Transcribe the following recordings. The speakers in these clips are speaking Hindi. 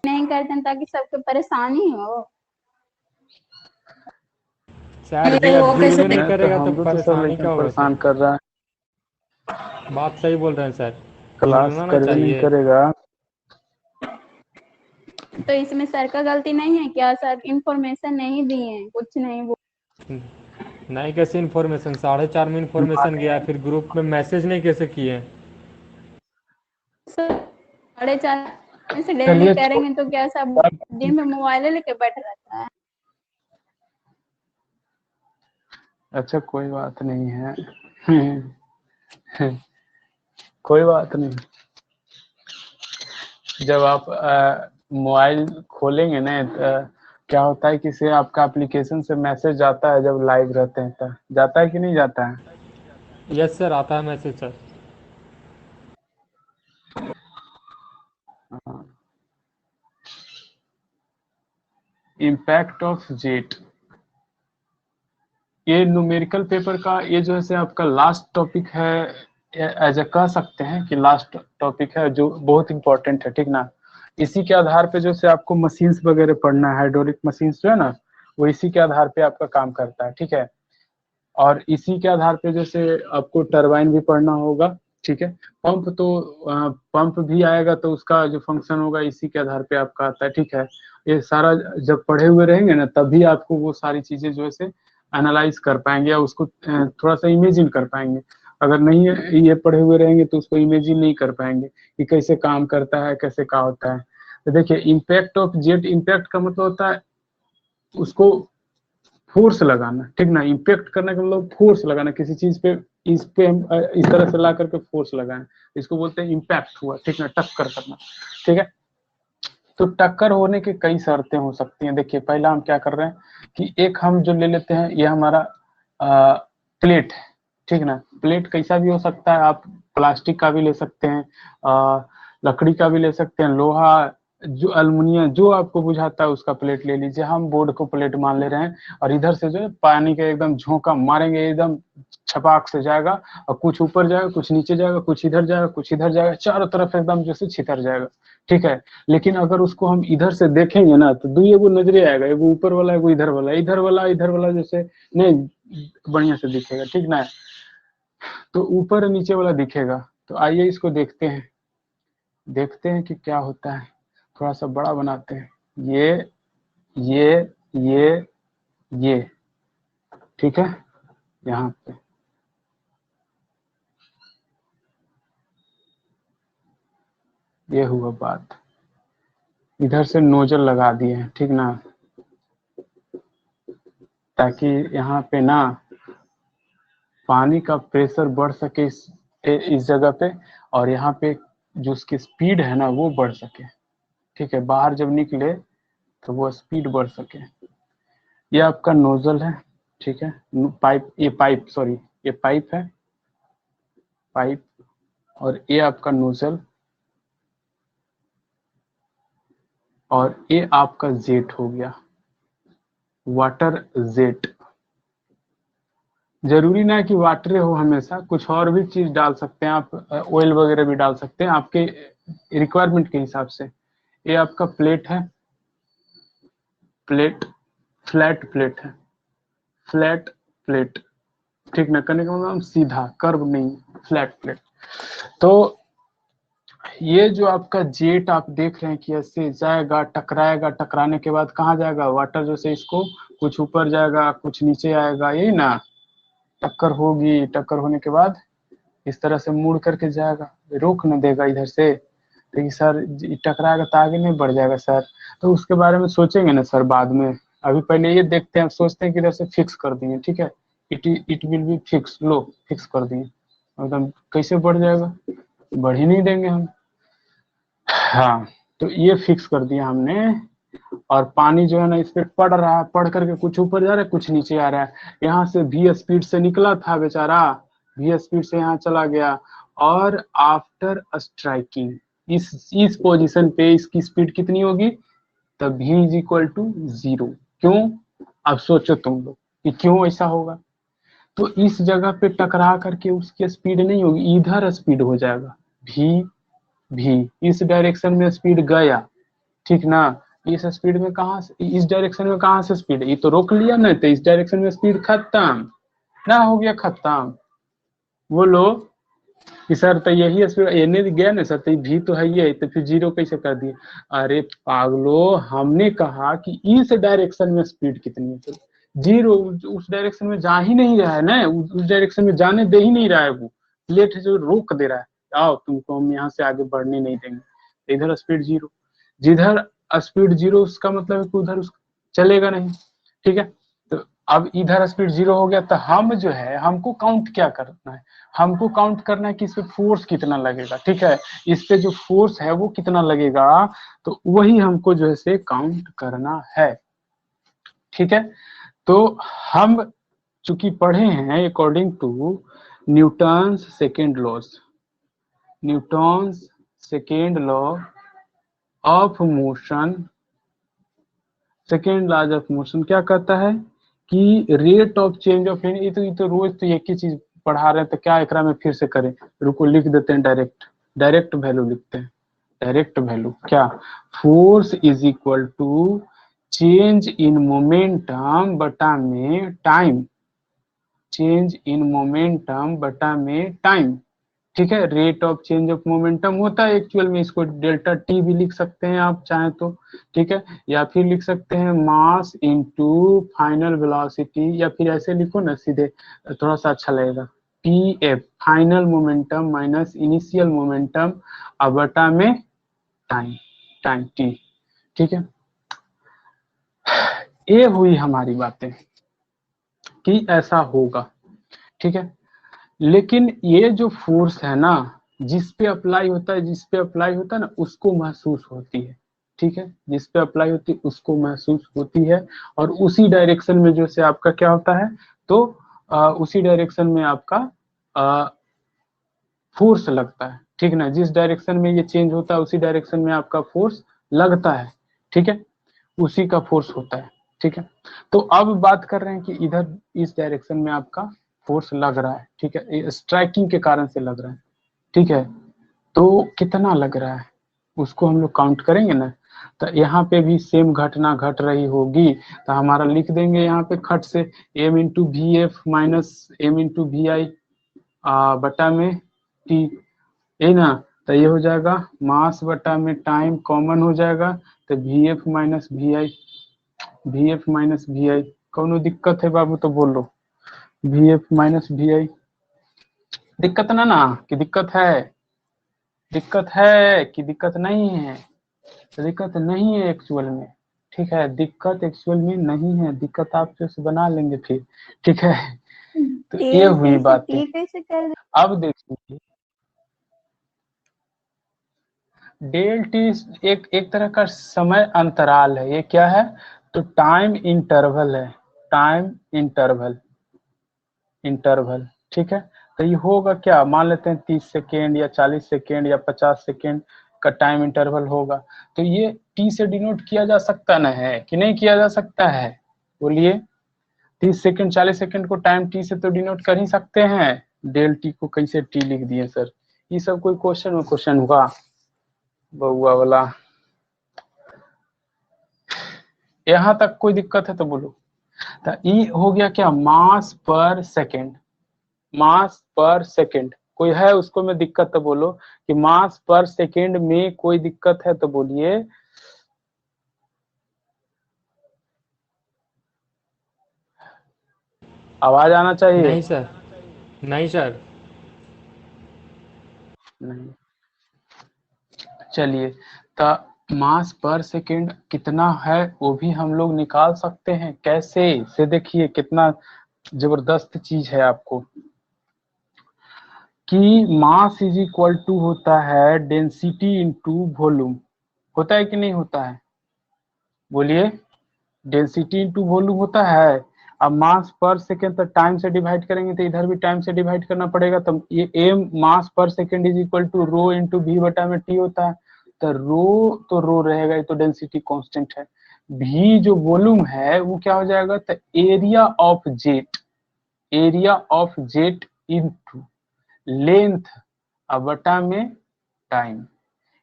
नहीं करते हैं ताकि सबको परेशानी हो। सर जी तो अब वो कैसे जुड़वे नहीं करेगा तो हमको तो सर परेशानी लेकिन क्या होगा परेशान सर? कर रहा है, बात सही बोल रहे हैं सर, क्लास जुड़ना ना करवे नहीं चाहिए। करेगा। तो इसमें सर का गलती नहीं है क्या? सर इंफॉर्मेशन नहीं दिए, कुछ नहीं नहीं कैसे इन्फॉर्मेशन? 4:30 में इन्फॉर्मेशन गया, फिर ग्रुप में मैसेज नहीं कैसे किए? सर 4:30 से डेली चलिए करेंगे तो क्या सब दिन में मोबाइल लेके बैठ रहता है? अच्छा कोई बात नहीं है। कोई बात नहीं। जब आप मोबाइल खोलेंगे ना तो क्या होता है कि से आपका एप्लीकेशन से मैसेज जाता है जब लाइव रहते हैं, तो जाता है कि नहीं जाता है? यस सर, आता है message sir. Impact of jet, ये न्यूमेरिकल पेपर का ये जो है से आपका लास्ट टॉपिक है, एज ए कह सकते हैं कि लास्ट टॉपिक है जो बहुत इंपॉर्टेंट है, ठीक ना। इसी के आधार पे जो से आपको मशीन्स वगैरह पढ़ना है, हाइड्रोलिक मशीन्स जो है ना, वो इसी के आधार पे आपका काम करता है, ठीक है। और इसी के आधार पे जैसे आपको टरबाइन भी पढ़ना होगा, ठीक है। पंप तो पंप भी आएगा तो उसका जो फंक्शन होगा इसी के आधार पे आपका आता है, ठीक है। ये सारा जब पढ़े हुए रहेंगे ना तभी आपको वो सारी चीजें जो है से एनालाइज कर पाएंगे या उसको थोड़ा सा इमेजिन कर पाएंगे। अगर नहीं ये पढ़े हुए रहेंगे तो उसको इमेजिन नहीं कर पाएंगे कि कैसे काम करता है, कैसे क्या होता है। तो देखिए इम्पैक्ट ऑफ जेट, इम्पैक्ट का मतलब होता है उसको फोर्स लगाना, ठीक ना। इम्पैक्ट करने का मतलब फोर्स लगाना किसी चीज पे, इस पे हम इस तरह से ला करके फोर्स लगाएं, इसको बोलते हैं इम्पैक्ट हुआ, ठीक ना, टक्कर करना, ठीक है। तो टक्कर होने के कई शर्तें हो सकती हैं। देखिए पहला हम क्या कर रहे हैं कि एक हम जो ले लेते हैं, ये हमारा प्लेट है, ठीक ना। प्लेट कैसा भी हो सकता है, आप प्लास्टिक का भी ले सकते हैं, लकड़ी का भी ले सकते हैं, लोहा, जो अल्मुनियम, जो आपको बुझाता है उसका प्लेट ले लीजिए। हम बोर्ड को प्लेट मान ले रहे हैं और इधर से जो है पानी का एकदम झोंका मारेंगे, एकदम छपाक से जाएगा और कुछ ऊपर जाएगा, कुछ नीचे जाएगा, कुछ इधर जाएगा, कुछ इधर जाएगा, चारों तरफ एकदम जैसे छितर जाएगा, ठीक है। लेकिन अगर उसको हम इधर से देखेंगे ना तो दुई एगो नजरे आएगा, एगो ऊपर वाला, एगो इधर वाला, इधर वाला जैसे नहीं बढ़िया से दिखेगा, ठीक ना। तो ऊपर नीचे वाला दिखेगा। तो आइए इसको देखते हैं, देखते हैं कि क्या होता है। थोड़ा सा बड़ा बनाते हैं, ये ये ये, ठीक है। यहाँ पे ये हुआ बात, इधर से नोजल लगा दिए हैं, ठीक ना, ताकि यहाँ पे ना पानी का प्रेशर बढ़ सके इस जगह पे, और यहाँ पे जो उसकी स्पीड है ना वो बढ़ सके, ठीक है। बाहर जब निकले तो वो स्पीड बढ़ सके। ये आपका नोजल है, ठीक है। पाइप, ये पाइप, सॉरी ये पाइप है, पाइप, और ये आपका नोजल, और ये आपका जेट हो गया, वाटर जेट। जरूरी ना है कि वाटर हो हमेशा, कुछ और भी चीज डाल सकते हैं आप, ऑयल वगैरह भी डाल सकते हैं आपके रिक्वायरमेंट के हिसाब से। ये आपका प्लेट है, प्लेट, फ्लैट प्लेट है, फ्लैट प्लेट, ठीक ना। करने का मतलब सीधा, कर्व नहीं, फ्लैट प्लेट। तो ये जो आपका जेट आप देख रहे हैं कि ऐसे जाएगा, टकराएगा, टकराने के बाद कहाँ जाएगा, वाटर जो से इसको कुछ ऊपर जाएगा, कुछ नीचे आएगा, यही ना। टक्कर होगी, टक्कर होने के बाद इस तरह से मुड़ करके जाएगा, रोक न देगा इधर से। तो ये सर टकराएगा तो आगे नहीं बढ़ जाएगा सर, तो उसके बारे में सोचेंगे ना सर बाद में। अभी पहले ये देखते हैं, सोचते हैं कि इधर से फिक्स कर दिए, ठीक है। It will be fix, low fix कर दिए, एकदम कैसे बढ़ जाएगा, बढ़ ही नहीं देंगे हम। हाँ, तो ये फिक्स कर दिया हमने और पानी जो है ना इस पे पड़ रहा है, पढ़ करके कुछ ऊपर जा रहा है कुछ नीचे आ रहा है। यहाँ से v स्पीड से निकला था बेचारा, v स्पीड से यहाँ चला गया, और आफ्टर स्ट्राइकिंग इस पोजीशन पे इसकी स्पीड कितनी होगी, तब v इज इक्वल टू 0। क्यों, अब सोचो तुम लोग कि क्यों ऐसा होगा। तो इस जगह पे टकरा करके उसकी स्पीड नहीं होगी, इधर स्पीड हो जाएगा v इस डायरेक्शन में स्पीड गया, ठीक ना। इस स्पीड में कहा से, इस डायरेक्शन में कहां से स्पीड, ये तो रोक लिया ना, तो इस डायरेक्शन में स्पीड खत्म ना, हो गया खत्म। बोलो कि सर तो यही स्पीड एने गया ना सर, तो भी तो है ये, तो फिर 0 कैसे कर दिए। अरे पागलो, हमने कहा कि इस डायरेक्शन में स्पीड कितनी है, तो 0 उस डायरेक्शन में जा ही नहीं रहा है ना, उस डायरेक्शन में जाने दे ही नहीं रहा है, वो प्लेट जो रोक दे रहा है, आओ तुमको हम यहाँ से आगे बढ़ने नहीं देंगे। इधर स्पीड 0, जिधर स्पीड 0 उसका मतलब है कि उधर चलेगा नहीं, ठीक है। तो अब इधर स्पीड 0 हो गया, तो हम जो है हमको काउंट क्या करना है, हमको काउंट करना है कि इस पे फोर्स कितना लगेगा, ठीक है। इस पे जो फोर्स है वो कितना लगेगा, तो वही हमको जो है से काउंट करना है, ठीक है। तो हम चूंकि पढ़े हैं according to Newton's second laws, Newton's second law of motion, second laws of motion क्या कहता है कि रेट ऑफ चेंज ऑफ, ये तो रोज तो एक ही चीज पढ़ा रहे हैं, तो क्या एकरा में फिर से करें, रुको लिख देते हैं, डायरेक्ट वैल्यू लिखते हैं। डायरेक्ट वैल्यू क्या, force is equal to change in momentum बटा में टाइम, चेंज इन मोमेंटम बटा में टाइम, ठीक है। Rate of change of momentum होता है एक्चुअल में, इसको डेल्टा टी भी लिख सकते हैं आप चाहें तो, ठीक है। या फिर लिख सकते हैं मास इनटू फाइनल वेलोसिटी, या फिर ऐसे लिखो ना सीधे, थोड़ा सा अच्छा लगेगा, P F final momentum minus initial momentum बटा में टाइम टी, ठीक है। ये हुई हमारी बातें कि ऐसा होगा, ठीक है। लेकिन ये जो फोर्स है ना, जिस पे अप्लाई होता है, जिस पे अप्लाई होता है ना उसको महसूस होती है, ठीक है। जिस पे अप्लाई होती है उसको महसूस होती है, और उसी डायरेक्शन में जो से आपका क्या होता है, तो उसी डायरेक्शन में आपका फोर्स लगता है, ठीक ना। जिस डायरेक्शन में ये चेंज होता है उसी डायरेक्शन में आपका फोर्स लगता है, ठीक है, उसी का फोर्स होता है, ठीक है। तो अब बात कर रहे हैं कि इधर इस डायरेक्शन में आपका फोर्स लग रहा है, ठीक है, स्ट्राइकिंग के कारण से लग रहा है, ठीक है। तो कितना लग रहा है उसको हम लोग काउंट करेंगे ना, तो यहाँ पे भी सेम घटना घट रही होगी, तो हमारा लिख देंगे यहाँ पे खट से M into V F minus M into V I बटा में टी, है ना। तो ये हो जाएगा मास बटा में टाइम कॉमन हो जाएगा, तो V F minus V I, V F minus V I, कौनो दिक्कत है बाबू तो बोलो, V F minus V I, दिक्कत ना कि दिक्कत है, दिक्कत है कि दिक्कत नहीं है, दिक्कत नहीं है एक्चुअल में, ठीक है, दिक्कत एक्चुअल में नहीं है, दिक्कत आप जो बना लेंगे फिर, ठीक है। तो ये हुई बातें। कैसे कर, अब देखिए डेल टी एक तरह का समय अंतराल है, ये क्या है, तो टाइम इंटरवल है, टाइम इंटरवल, इंटरवल, ठीक है। तो ये होगा क्या, मान लेते हैं 30 सेकेंड या 40 सेकेंड या 50 सेकेंड का टाइम इंटरवल होगा, तो ये टी से डिनोट किया जा सकता ना है कि नहीं किया जा सकता है, बोलिए। 30 सेकेंड 40 सेकेंड को टाइम टी से तो डिनोट कर ही सकते हैं, डेल टी को कैसे टी लिख दिए सर, ये सब कोई क्वेश्चन होगा बउआ वाला, यहाँ तक कोई दिक्कत है तो बोलो। तो ई हो गया क्या, मास पर सेकेंड, मास पर सेकेंड, कोई है उसको में दिक्कत तो बोलो, कि मास पर सेकेंड में कोई दिक्कत है तो बोलिए। आवाज आना चाहिए। नहीं सर, नहीं सर। नहीं, चलिए, तो मास पर सेकेंड कितना है वो भी हम लोग निकाल सकते हैं, कैसे से देखिए कितना जबरदस्त चीज है आपको, कि मास इज इक्वल टू होता है डेंसिटी इनटू वॉल्यूम, होता है कि नहीं होता है, बोलिए, डेंसिटी इंटू वॉल्यूम होता है। अब मास पर सेकेंड तो टाइम से डिवाइड करेंगे तो इधर भी टाइम से डिवाइड करना पड़ेगा, तो ये एम मास पर second is equal to rho into V बटा में टी होता है। तो रो रहेगा, ये तो डेंसिटी कांस्टेंट है। भी जो वॉल्यूम है वो क्या हो जाएगा, तो area of jet, area of jet into length बटा में time,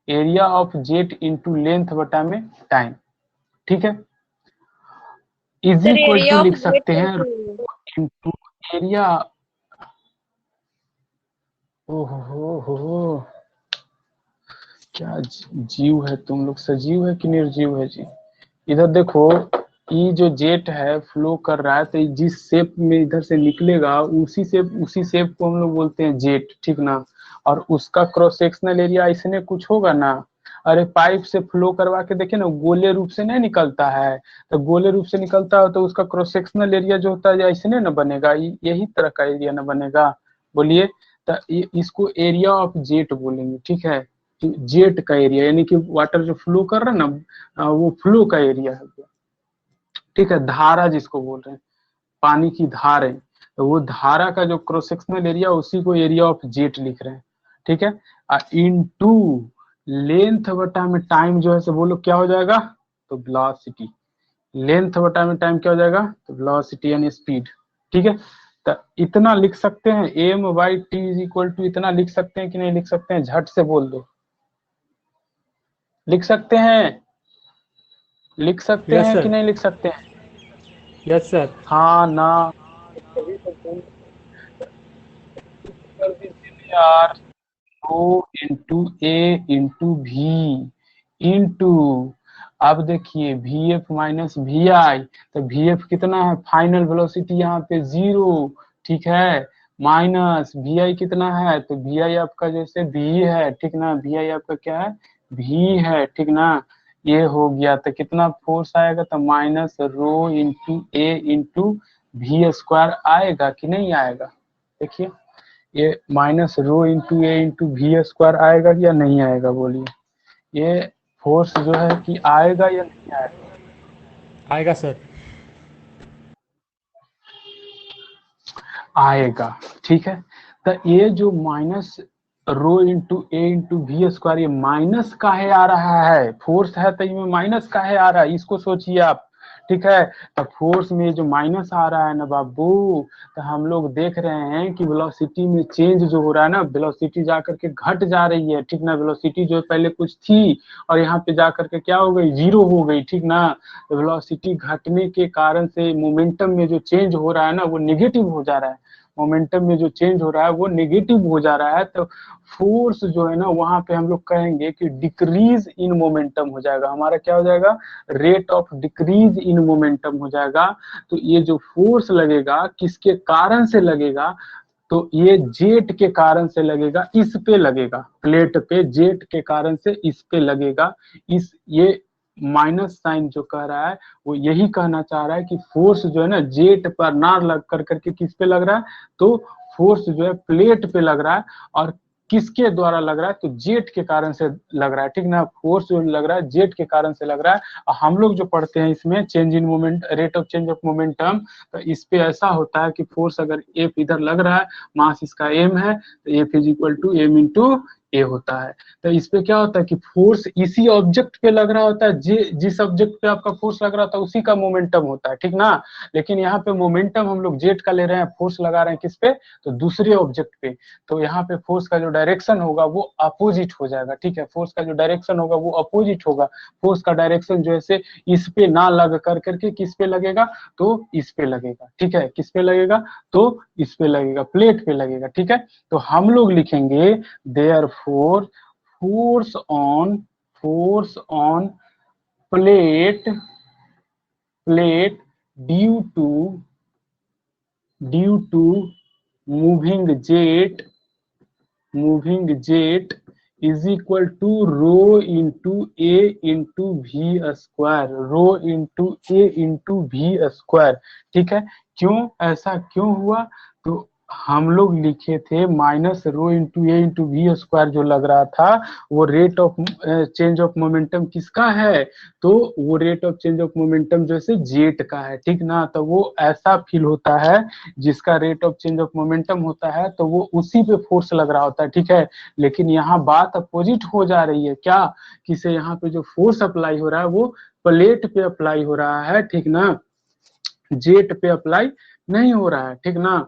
area of jet into length बटा में टाइम, ठीक है। इज इक्वल टू लिख सकते हैं इनटू एरिया। ओहो, क्या जीव है तुम लोग, सजीव है कि निर्जीव है जी। इधर देखो, ये जो जेट है फ्लो कर रहा है, तो जिस शेप में इधर से निकलेगा उसी शेप को हम लोग बोलते हैं जेट, ठीक ना। और उसका क्रॉस सेक्शनल एरिया इसने कुछ होगा ना। अरे पाइप से फ्लो करवा के देखिए ना, गोले रूप से नहीं निकलता है, तो गोले रूप से निकलता है तो उसका क्रॉस सेक्शनल एरिया जो होता है इसने ना बनेगा, यही तरह का एरिया ना बनेगा। बोलिए, तो इसको एरिया ऑफ जेट बोलेंगे, ठीक है। जेट का एरिया यानी कि वाटर जो फ्लो कर रहा है ना, वो फ्लो का एरिया है, ठीक है। धारा जिसको बोल रहे हैं, पानी की धार है, तो वो धारा का जो क्रॉस सेक्शनल एरिया उसी को एरिया ऑफ जेट लिख रहे हैं, ठीक है। इनटू लेंथ बटा में टाइम जो है से बोलो क्या हो जाएगा, तो वेलोसिटी। लेंथ बटा में टाइम क्या हो जाएगा, तो वेलोसिटी यानी स्पीड, ठीक है। तो इतना लिख सकते हैं, M by T is equal to इतना लिख सकते हैं कि नहीं लिख सकते हैं, झट से बोल दो। लिख सकते हैं, लिख सकते यस हैं कि सर, नहीं लिख सकते हैं, यस सर। हाँ ना, तभी तो बोल कर दीजिए यार। रो into A into V into, अब देखिए वी एफ माइनस वी आई, तो वी एफ कितना है, फाइनल वेलोसिटी यहाँ पे 0, ठीक है। माइनस वी आई कितना है, तो वी आई आपका जैसे वी है, ठीक ना, वी आई आपका क्या है, वी है, ठीक ना। ये हो गया, तो कितना फोर्स आएगा, तो minus rho into A into V square आएगा कि नहीं आएगा। देखिए ये minus rho into A into V square आएगा या नहीं आएगा, बोलिए। ये फोर्स जो है कि आएगा या नहीं आएगा, आएगा सर। आएगा, ठीक है। तो ये जो minus rho into A into V square, ये माइनस काहे आ रहा है, फोर्स है तो इसमें माइनस काहे आ रहा है, इसको सोचिए आप, ठीक है। तो फोर्स में जो माइनस आ रहा है ना बाबू, तो हम लोग देख रहे हैं कि वेलोसिटी में चेंज जो हो रहा है ना, वेलोसिटी जाकर के घट जा रही है, ठीक ना। वेलोसिटी जो पहले कुछ थी और यहाँ पे जाकर के क्या हो गई, 0 हो गई, ठीक ना। वेलोसिटी घटने के कारण से मोमेंटम में जो चेंज हो रहा है ना वो नेगेटिव हो जा रहा है, मोमेंटम में जो चेंज हो रहा है वो नेगेटिव हो जा रहा है। तो फोर्स जो है ना वहां पे हम लोग कहेंगे कि डिक्रीज इन मोमेंटम हो जाएगा, हमारा क्या हो जाएगा, rate of decrease in momentum हो जाएगा। तो ये जो फोर्स लगेगा किसके कारण से लगेगा, तो ये जेट के कारण से लगेगा, इस पे लगेगा, प्लेट पे जेट के कारण से इस पे लगेगा। इस ये माइनस साइन जो कह रहा है वो यही कहना चाह रहा है कि फोर्स जो है ना जेट पर ना लग कर करके किस पे लग रहा है, तो फोर्स जो है प्लेट पे लग रहा है। और किसके द्वारा लग रहा है, तो जेट के कारण से लग रहा है, ठीक ना। फोर्स जो लग रहा है जेट के कारण से लग रहा है। और हम लोग जो पढ़ते हैं इसमें change in moment, rate of change of momentum, तो इस पे ऐसा होता है कि फोर्स अगर एफ इधर लग रहा है, मास इसका एम है, तो F is equal to M into A होता है। तो इस पे क्या होता है कि फोर्स इसी ऑब्जेक्ट पे लग रहा होता है, जिस ऑब्जेक्ट पे आपका फोर्स लग रहा था उसी का मोमेंटम होता है, ठीक ना। लेकिन यहाँ पे मोमेंटम हम लोग जेट का ले रहे हैं, फोर्स लगा रहे हैं किस पे, तो दूसरे ऑब्जेक्ट पे। तो यहाँ पे फोर्स का जो डायरेक्शन होगा वो अपोजिट हो जाएगा, ठीक है। फोर्स का जो डायरेक्शन होगा वो अपोजिट होगा। फोर्स का डायरेक्शन जो है इस पे ना लग कर करके किस पे लगेगा, तो इस पे लगेगा, ठीक है। किस पे लगेगा, तो इस पे लगेगा, प्लेट पे लगेगा, ठीक है। तो हम लोग लिखेंगे therefore force on plate due to moving jet is equal to rho into A into V square, rho into A into V square, ठीक है। क्यों ऐसा क्यों हुआ, तो हम लोग लिखे थे minus rho into A into V square जो लग रहा था वो rate of change of momentum किसका है, तो वो rate of change of momentum जो है जेट का है, ठीक ना। तो वो ऐसा फील होता है जिसका rate of change of momentum होता है तो वो उसी पे फोर्स लग रहा होता है, ठीक है। लेकिन यहाँ बात अपोजिट हो जा रही है, क्या किसे यहाँ पे जो फोर्स अप्लाई हो रहा है वो प्लेट पे अप्लाई हो रहा है, ठीक ना, जेट पे अप्लाई नहीं हो रहा है, ठीक ना।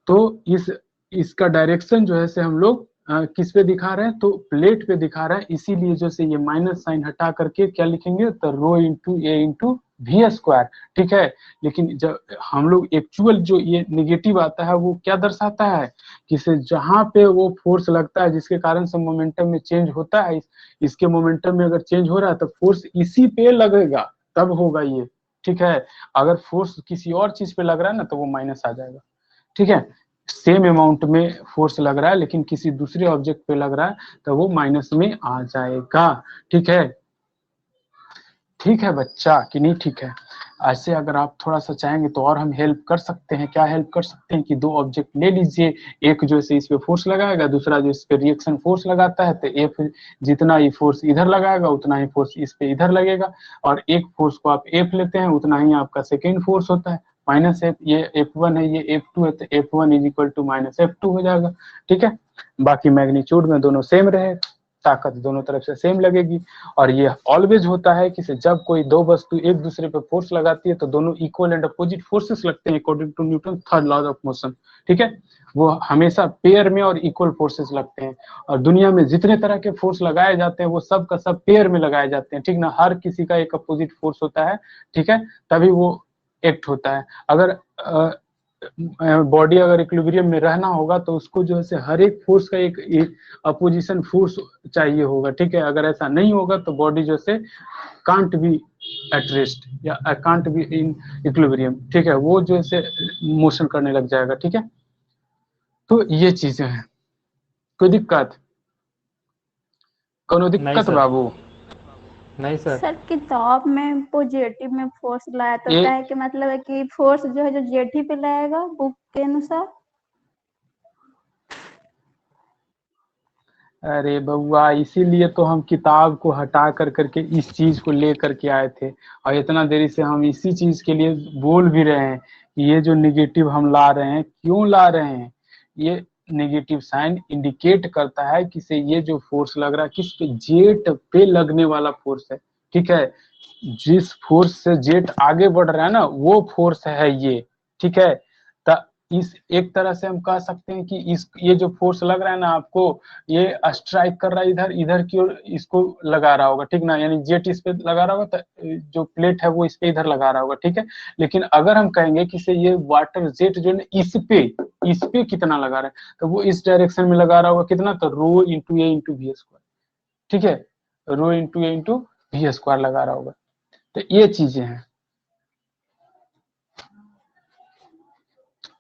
तो इसका डायरेक्शन जो है से हम लोग किस पे दिखा रहे हैं, तो प्लेट पे दिखा रहे हैं, इसीलिए जो से ये माइनस साइन हटा करके क्या लिखेंगे, तो rho into A into V square, ठीक है। लेकिन जब हम लोग एक्चुअल जो ये निगेटिव आता है वो क्या दर्शाता है कि से जहां पे वो फोर्स लगता है जिसके कारण से मोमेंटम में चेंज होता है, इसके मोमेंटम में अगर चेंज हो रहा है तो फोर्स इसी पे लगेगा तब होगा ये, ठीक है। अगर फोर्स किसी और चीज पे लग रहा है ना तो वो माइनस आ जाएगा, ठीक है। सेम अमाउंट में फोर्स लग रहा है लेकिन किसी दूसरे ऑब्जेक्ट पे लग रहा है तो वो माइनस में आ जाएगा, ठीक है। ठीक है बच्चा कि नहीं, ठीक है। ऐसे अगर आप थोड़ा सा चाहेंगे तो और हम हेल्प कर सकते हैं, क्या हेल्प कर सकते हैं कि दो ऑब्जेक्ट ले लीजिए, एक जो है इस पे फोर्स लगाएगा, दूसरा जो इस पे रिएक्शन फोर्स लगाता है, तो एफ जितना ही फोर्स इधर लगाएगा उतना ही फोर्स इस पे इधर लगेगा, और एक फोर्स को आप एफ लेते हैं उतना ही आपका सेकेंड फोर्स होता है माइनस एफ, ये F1 है ये F2 है, तो F1 is equal to minus F2 हो जाएगा, ठीक है। बाकी मैग्नीट्यूड में दोनों सेम रहे, ताकत दोनों तरफ से सेम लगेगी। और ये ऑलवेज होता है कि जब कोई दो वस्तु एक दूसरे पे फोर्स लगाती है तो दोनों इक्वल एंड अपोजिट फोर्सेस लगते हैं according to Newton third law of motion, ठीक है। वो हमेशा पेयर में और इक्वल फोर्सेस लगते हैं, और दुनिया में जितने तरह के फोर्स लगाए जाते हैं वो सब का सब पेयर में लगाए जाते हैं, ठीक ना। हर किसी का एक अपोजिट फोर्स होता है, ठीक है, तभी वो एक्ट होता है। अगर बॉडी अगर इक्विलिब्रियम में रहना होगा तो उसको जो है हर एक फोर्स का एक अपोजिशन फोर्स चाहिए होगा, ठीक है। अगर ऐसा नहीं होगा तो बॉडी जो है कांट बी एट रेस्ट या कांट बी इन इक्विलिब्रियम, ठीक है, वो जो है मोशन करने लग जाएगा, ठीक है। तो ये चीजें हैं, कोई दिक्कत, कोनो नहीं दिक्कत सर, बाबू? नहीं सर। सर किताब में पॉजिटिव में फोर्स लाया तो ये होता है कि मतलब है कि फोर्स जो है जो जेठी पे लाएगा बुक के अनुसार। अरे बउआ इसीलिए तो हम किताब को हटा कर करके इस चीज को ले करके आए थे, और इतना देरी से हम इसी चीज के लिए बोल भी रहे हैं कि ये जो निगेटिव हम ला रहे हैं क्यों ला रहे हैं, ये नेगेटिव साइन इंडिकेट करता है कि से ये जो फोर्स लग रहा है किस पे, जेट पे लगने वाला फोर्स है, ठीक है। जिस फोर्स से जेट आगे बढ़ रहा है ना वो फोर्स है ये, ठीक है। इस एक तरह से हम कह सकते हैं कि इस ये जो फोर्स लग रहा है ना आपको, ये स्ट्राइक कर रहा है इधर इधर की ओर इसको लगा रहा होगा, ठीक ना, यानी जेट इस पे लगा रहा होगा तो जो प्लेट है वो इस पे इधर लगा रहा होगा, ठीक है। लेकिन अगर हम कहेंगे कि से ये वाटर जेट जो है इस पे कितना लगा रहा है तो वो इस डायरेक्शन में लगा रहा होगा कितना, तो rho into A into V square, ठीक है, rho into A into V square लगा रहा होगा। तो ये चीजें हैं,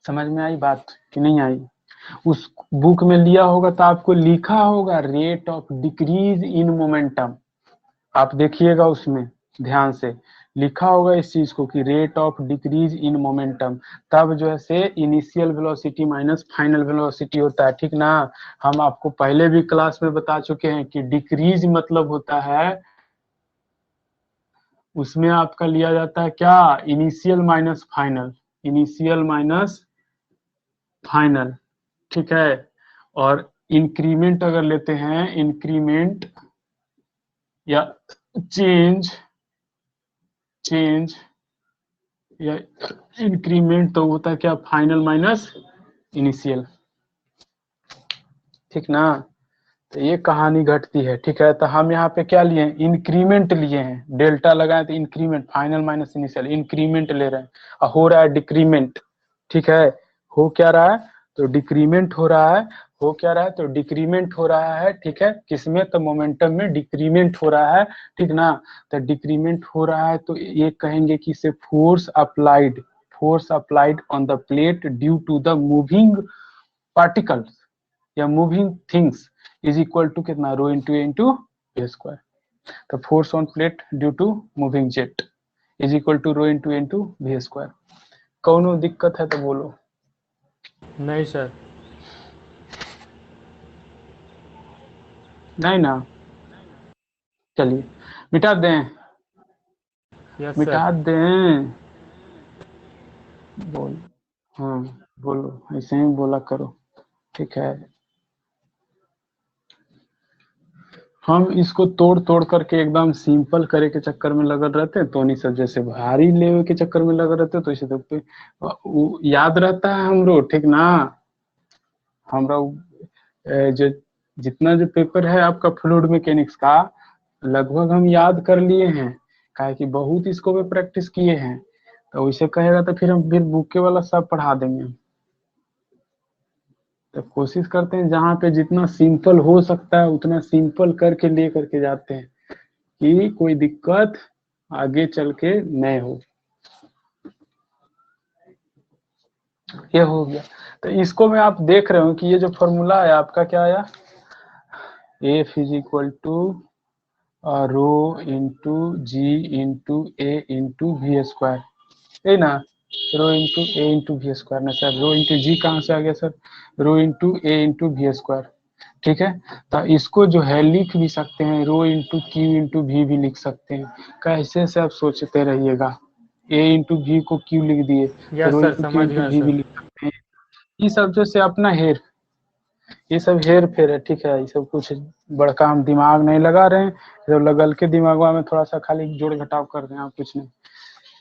समझ में आई बात कि नहीं आई? उस बुक में लिया होगा तो आपको लिखा होगा rate of decrease in momentum, आप देखिएगा उसमें ध्यान से लिखा होगा इस चीज को कि rate of decrease in momentum, तब जो है से initial velocity minus final velocity होता है, ठीक ना। हम आपको पहले भी क्लास में बता चुके हैं कि डिक्रीज मतलब होता है उसमें आपका लिया जाता है क्या, initial minus final, initial minus final, ठीक है। और इंक्रीमेंट अगर लेते हैं, इंक्रीमेंट या चेंज चेंज या इंक्रीमेंट तो होता है क्या, फाइनल माइनस इनिशियल, ठीक ना। तो ये कहानी घटती है, ठीक है। तो हम यहाँ पे क्या लिए हैं, इंक्रीमेंट लिए हैं, डेल्टा लगाए तो increment, final minus initial, increment ले रहे हैं और हो रहा है डिक्रीमेंट, ठीक है। हो क्या रहा है, तो डिक्रीमेंट हो रहा है, हो क्या रहा है, तो डिक्रीमेंट हो रहा है, ठीक है। किसमें, तो मोमेंटम में डिक्रीमेंट हो रहा है, ठीक ना। तो डिक्रीमेंट हो रहा है तो ये कहेंगे कि इसे force applied on the plate due to the moving particles या moving things is equal to कितना, rho into A into V square. तो force on plate due to moving jet is equal to rho into A into V square. कौनो दिक्कत है तो बोलो। नहीं सर। नहीं ना, चलिए मिटा दें, यस मिटा सर। दें। बोल, हाँ बोलो, ऐसे ही बोला करो, ठीक है। हम इसको तोड़ तोड़ करके एकदम सिंपल करे के चक्कर में लगे रहते हैं, तो नहीं सर, जैसे भारी लेवे के चक्कर में लगे रहते हैं, तो इसे तो याद रहता है हमरो, ठीक ना। हमरा जो जितना जो पेपर है आपका फ्लूइड मैकेनिक्स का, लगभग हम याद कर लिए हैं, काहे कि बहुत इसको पे प्रैक्टिस किए हैं। तो वैसे कहेगा तो फिर हम फिर बुके वाला सब पढ़ा देंगे। तो कोशिश करते हैं जहाँ पे जितना सिंपल हो सकता है उतना सिंपल करके ले करके जाते हैं, कि कोई दिक्कत आगे चल के नहीं हो। ये हो गया। तो इसको में आप देख रहे हो कि ये जो फॉर्मूला है आपका क्या आया, F is equal to rho into G into A into V square, है ना। Rho into A into V square ना सर, रो इंटू जी कहाँ से आ गया sir, rho into A into V square, ठीक है। तो इसको जो है लिख भी सकते हैं, rho into Q into we भी लिख सकते हैं। कैसे से आप सोचते रहिएगा, ए इंटू वी को क्यू लिख दिए, तो यस रो सर, इंटू क्यू समझ इंटू गए वी भी सर। लिख सकते हैं। ये सब जैसे अपना हेर, ये सब हेर फेर है, ठीक है। ये सब कुछ बड़का हम दिमाग नहीं लगा रहे हैं, जब लगल के दिमागवा में थोड़ा सा खाली जोड़ घटाव कर रहे हैं, आप कुछ नहीं।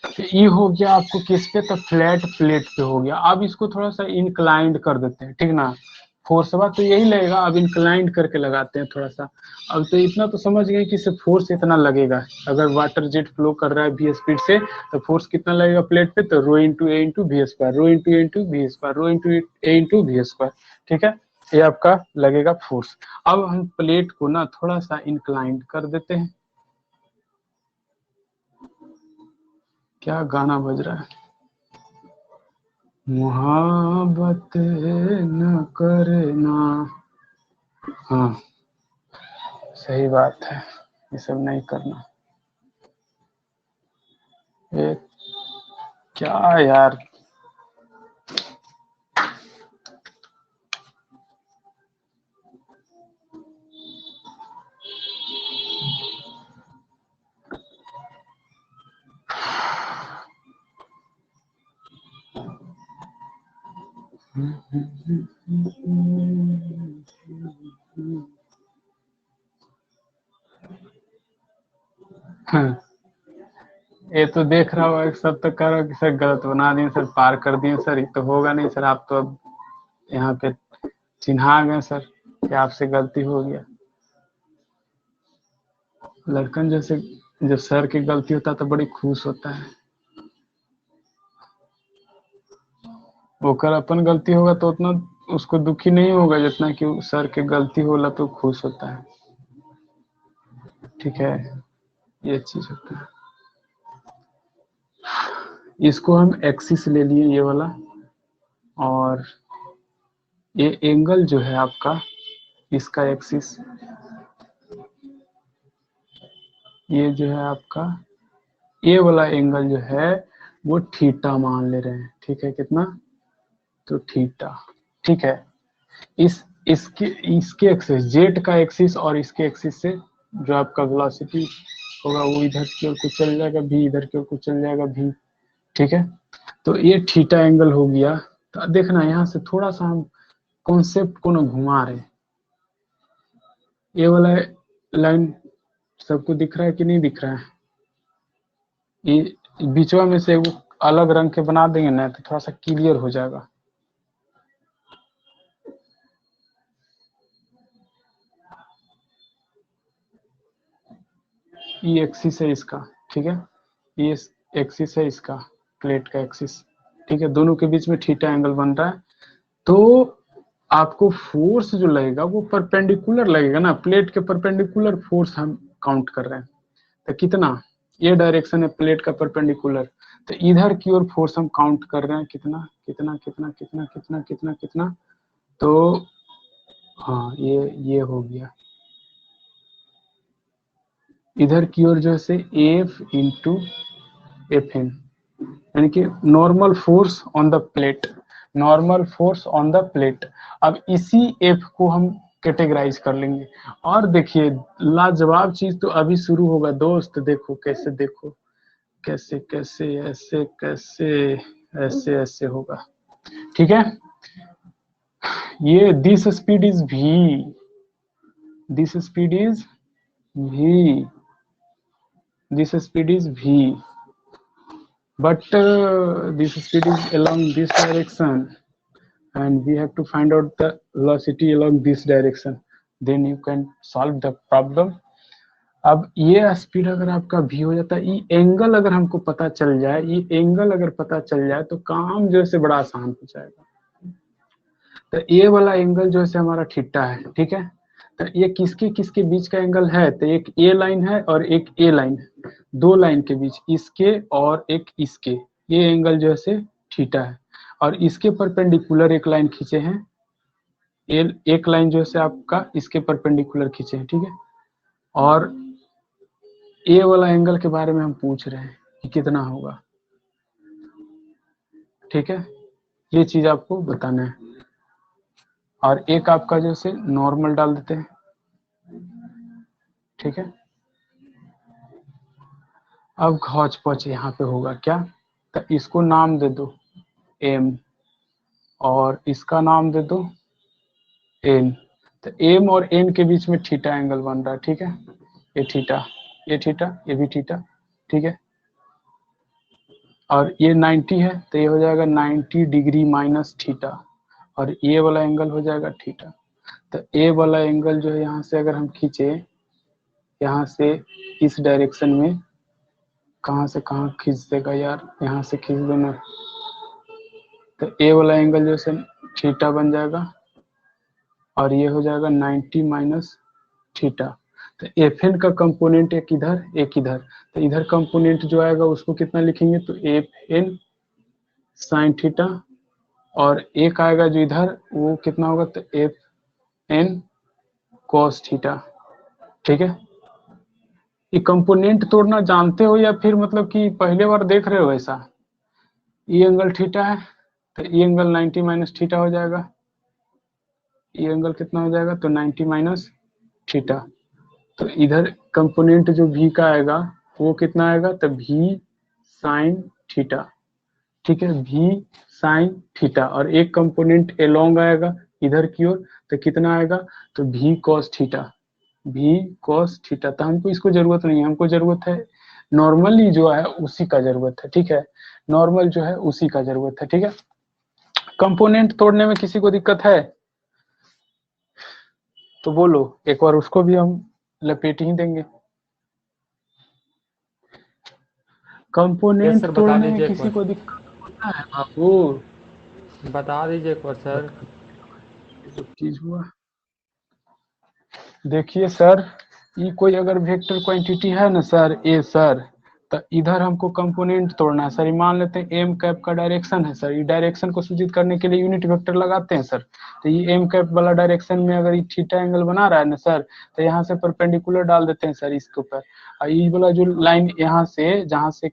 तो ये हो गया आपको किस पे, तो फ्लैट प्लेट पे हो गया। अब इसको थोड़ा सा इंक्लाइंड कर देते हैं, ठीक ना। फोर्सवा तो यही लगेगा, अब इंक्लाइंड करके लगाते हैं थोड़ा सा। अब तो इतना तो समझ गए कि सिर्फ फोर्स इतना लगेगा, अगर वाटर जेट फ्लो कर रहा है वी स्पीड से, तो फोर्स कितना लगेगा प्लेट पे, तो rho into A into V square, rho into A into V square, rho into A into V square, ठीक है। ये आपका लगेगा फोर्स। अब हम प्लेट को ना थोड़ा सा इंक्लाइंड कर देते हैं। क्या गाना बज रहा है, मोहब्बत न करना, हाँ सही बात है, ये सब नहीं करना। ये क्या यार, हाँ, ये तो देख रहा हो, सब तो कह रहा हो कि सर गलत बना दिए सर, पार कर दिए सर, ये तो होगा नहीं सर, आप तो अब यहाँ पे चिन्हा गए सर कि आपसे गलती हो गया। लड़कन जैसे जब सर की गलती होता है तो बड़ी खुश होता है, ओकर अपन गलती होगा तो उतना उसको दुखी नहीं होगा जितना कि सर के गलती होला तो खुश होता है, ठीक है। ये चीज होता है। इसको हम एक्सिस ले लिए ये वाला, और ये एंगल जो है आपका इसका एक्सिस, ये जो है आपका ये वाला एंगल जो है वो थीटा मान ले रहे हैं, ठीक है। कितना, तो थीटा, ठीक है। इसके इसके एक्सिस, जेट का एक्सिस और इसके एक्सिस से जो आपका वेलोसिटी होगा वो इधर की ओर को चल जाएगा भी, इधर की ओर को चल जाएगा भी, ठीक है। तो ये थीटा एंगल हो गया। तो देखना यहाँ से थोड़ा सा हम कॉन्सेप्ट को ना घुमा रहे, ये वाला लाइन सबको दिख रहा है कि नहीं दिख रहा है, ये बीचवा में से वो अलग रंग के बना देंगे ना तो थोड़ा सा क्लियर हो जाएगा। ये एक्सिस है इसका, ठीक है, ये एक्सिस है इसका, प्लेट का एक्सिस, ठीक है। दोनों के बीच में थीटा एंगल बन रहा है। तो आपको फोर्स जो लगेगा वो परपेंडिकुलर लगेगा ना, प्लेट के परपेंडिकुलर फोर्स हम काउंट कर रहे हैं। तो कितना, ये डायरेक्शन है प्लेट का परपेंडिकुलर, तो इधर की ओर फोर्स हम काउंट कर रहे हैं, कितना कितना कितना कितना कितना कितना कितना, तो हाँ ये हो गया। इधर की ओर जो है एफ इंटू एफ एन, यानी कि normal force on the plate. Normal force on the plate. अब इसी एफ को हम कैटेगराइज कर लेंगे। और देखिए लाजवाब चीज तो अभी शुरू होगा दोस्त, देखो कैसे, देखो कैसे कैसे, ऐसे कैसे, ऐसे ऐसे होगा, ठीक है। ये this speed is v, this speed is v, this speed is v, but this speed is along this direction and we have to find out the velocity along this direction, then you can solve the problem। अब ये स्पीड अगर आपका v हो जाता है, ये एंगल अगर हमको पता चल जाए, ये एंगल अगर पता चल जाए तो काम जो है बड़ा आसान हो जाएगा। तो ये वाला एंगल जो है हमारा थीटा है, ठीक है। तो ये किसके किसके बीच का एंगल है, तो एक ए लाइन है और एक ए लाइन है, दो लाइन के बीच, इसके और एक इसके, ये एंगल जो है थीटा है। और इसके परपेंडिकुलर एक लाइन खींचे हैं, एक लाइन जो है आपका इसके परपेंडिकुलर खींचे हैं, ठीक है। और ए वाला एंगल के बारे में हम पूछ रहे हैं कि कितना होगा, ठीक है। ये चीज आपको बताना है। और एक आपका जो है नॉर्मल डाल देते हैं, ठीक है। अब घौच पौच यहाँ पे होगा क्या, तो इसको नाम दे दो m और इसका नाम दे दो n। तो m और n के बीच में थीटा एंगल बन रहा है, ठीक है। ये थीटा, ये थीटा, ये भी थीटा, ठीक है। और ये 90 है तो ये हो जाएगा 90 डिग्री माइनस थीटा, और ये वाला एंगल हो जाएगा थीटा। तो ए वाला एंगल जो है यहाँ से अगर हम खींचे, यहाँ से इस डायरेक्शन में, कहाँ से कहाँ खींच देगा यार, यहाँ से खींच देना। तो ए वाला एंगल जो है थीटा बन जाएगा और ये हो जाएगा 90 माइनस थीटा। तो एफ एन का कंपोनेंट एक इधर एक इधर, तो इधर कंपोनेंट जो आएगा उसको कितना लिखेंगे, तो एफ एन साइन थीटा, और एक आएगा जो इधर वो कितना होगा, तो एफ एन कॉस थीटा, ठीक है। ये कंपोनेंट तोड़ना जानते हो या फिर मतलब कि पहले बार देख रहे हो ऐसा। ये एंगल थीटा है तो ये एंगल 90 माइनस थीटा हो जाएगा, ये एंगल कितना हो जाएगा, तो 90 माइनस थीटा। तो इधर कंपोनेंट जो v का आएगा वो कितना आएगा, तो v साइन थीटा, ठीक है, v साइन थीटा। और एक कंपोनेंट एलोंग आएगा इधर की ओर, तो कितना आएगा, तो v cos theta, v cos theta. तो हमको इसको जरूरत नहीं है, हमको जरूरत है नॉर्मली जो है उसी का जरूरत है, ठीक है। नॉर्मल जो है उसी का जरूरत है, ठीक है। कंपोनेंट तोड़ने में किसी को दिक्कत है तो बोलो, एक बार उसको भी हम लपेट ही देंगे। कंपोनेंट तोड़ने में किसी को दिक्कत होता है बाबू, बता दीजिए एक बार सर। चीज हुआ, देखिए सर, ये कोई अगर वेक्टर क्वांटिटी है ना सर, ए सर, तो इधर हमको कंपोनेंट तोड़ना है सर। मान लेते हैं एम कैप का डायरेक्शन है सर, ये डायरेक्शन को सूचित करने के लिए यूनिट वेक्टर लगाते हैं सर। तो ये एम कैप वाला डायरेक्शन में अगर ये थीटा एंगल बना रहा है ना सर, तो यहाँ से परपेंडिकुलर डाल देते हैं सर इसके ऊपर। और ये वाला जो लाइन यहाँ से जहाँ से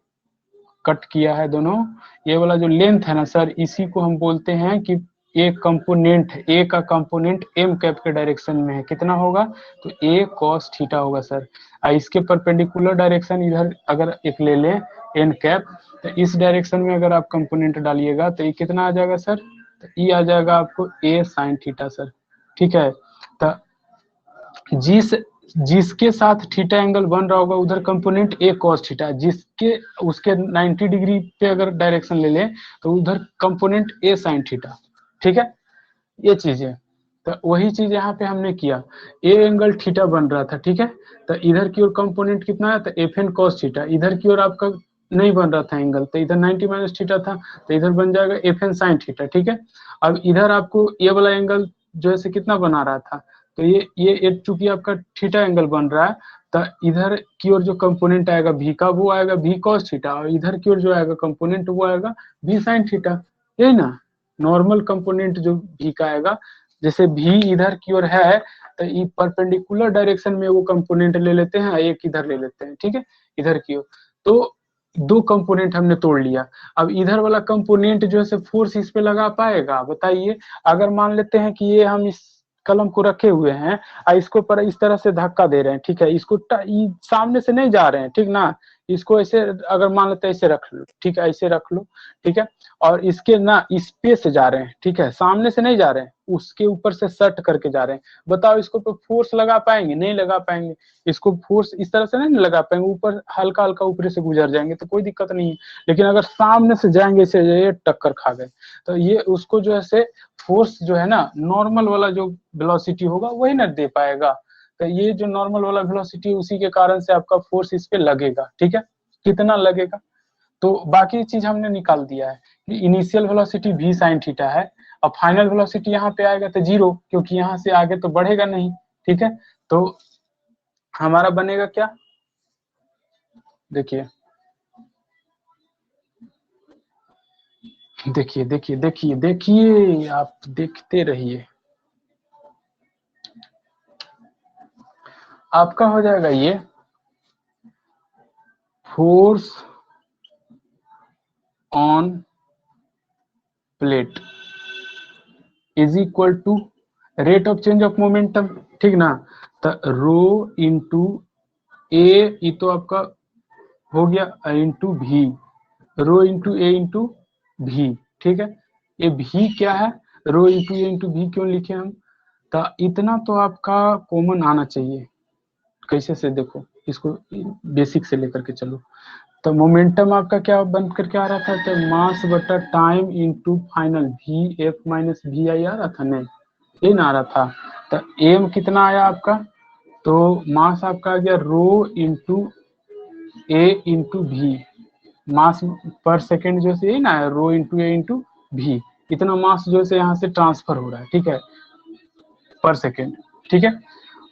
कट किया है दोनों, ये वाला जो लेंथ है ना सर, इसी को हम बोलते हैं कि एक कंपोनेंट, ए का कंपोनेंट एम कैप के डायरेक्शन में है, कितना होगा, तो ए कॉस थीटा होगा सर। इसके परपेंडिकुलर डायरेक्शन इधर अगर एक ले लें एन कैप, तो इस डायरेक्शन में अगर आप कंपोनेंट डालिएगा तो ये कितना आ जाएगा सर, तो ये आ जाएगा आपको ए साइन थीटा सर, ठीक है। तो जिसके साथ थीटा एंगल बन रहा होगा उधर कंपोनेंट ए कॉस थीटा, जिसके उसके 90 डिग्री पे अगर डायरेक्शन ले लें तो उधर कंपोनेंट ए साइन थीटा, ठीक है। ये चीज है, तो वही चीज यहाँ पे हमने किया, ए एंगल थीटा बन रहा था, ठीक है। तो इधर की ओर कंपोनेंट कितना है, तो एफ एन कॉस थीटा, इधर की ओर आपका नहीं बन रहा था एंगल, तो इधर 90 माइनस थीटा था, तो इधर बन जाएगा एफ एन साइन थीटा, ठीक है। अब इधर आपको ये वाला एंगल जो है कितना बना रहा था, तो ये चूंकि आपका थीटा एंगल बन रहा है, तो इधर की ओर जो कंपोनेंट आएगा v का वो आएगा v cos थीटा, और इधर की ओर जो आएगा कंपोनेंट वो आएगा v sin थीटा, यही ना नॉर्मल कंपोनेंट जो v का आएगा। जैसे v इधर की ओर है तो ये परपेंडिकुलर डायरेक्शन में वो कंपोनेंट ले लेते हैं, एक इधर ले लेते हैं, ठीक है, इधर की ओर। तो दो कंपोनेंट हमने तोड़ लिया। अब इधर वाला कंपोनेंट जो है फोर्स इस पे लगा पाएगा बताइए? अगर मान लेते हैं कि ये हम इस कलम को रखे हुए हैं और इसको पर इस तरह से धक्का दे रहे हैं, ठीक है, इसको सामने से नहीं जा रहे हैं, ठीक ना, इसको ऐसे अगर मान लेते हैं ऐसे रख लो, ठीक है, ऐसे रख लो, ठीक है, और इसके ना इस पे से जा रहे हैं, ठीक है, सामने से नहीं जा रहे हैं, उसके ऊपर से सट करके जा रहे हैं। बताओ इसको पे फोर्स लगा पाएंगे? नहीं लगा पाएंगे। इसको फोर्स इस तरह से नहीं लगा पाएंगे, ऊपर हल्का हल्का ऊपर से गुजर जाएंगे तो कोई दिक्कत नहीं है। लेकिन अगर सामने से जाएंगे इसे ये टक्कर खा गए तो ये उसको जो है फोर्स जो है ना नॉर्मल वाला जो वेलोसिटी होगा वही ना दे पाएगा। तो ये जो नॉर्मल वाला वेलोसिटी उसी के कारण से आपका फोर्स इस पे लगेगा, ठीक है। कितना लगेगा तो बाकी चीज हमने निकाल दिया है कि initial velocity v sin theta है और फाइनल वेलोसिटी यहाँ पे आएगा तो 0, क्योंकि यहाँ से आगे तो बढ़ेगा नहीं, ठीक है। तो हमारा बनेगा क्या, देखिए देखिए देखिए देखिए देखिए आप देखते रहिए, आपका हो जाएगा ये force on plate is equal to rate of change of momentum, ठीक ना। तो रो इंटू ए, ये तो आपका हो गया इंटू भी, रो इंटू ए इंटू भी, ठीक है। ये भी क्या है, रो इंटू ए इंटू भी क्यों लिखे हम, तो इतना तो आपका कॉमन आना चाहिए। कैसे से देखो इसको बेसिक से लेकर के चलो। तो मोमेंटम आपका क्या बन करके आ रहा था, तो मास बटा time into final V F minus V I आ रहा था, नहीं ये ना आ रहा था। तो एम कितना आया आपका, तो मास आपका आ गया रो इंटू ए इंटू भी, मास पर सेकेंड जो से ना है रो इंटू ए इंटू भी, इतना मास जो से यहाँ से ट्रांसफर हो रहा है, ठीक है, पर सेकेंड, ठीक है।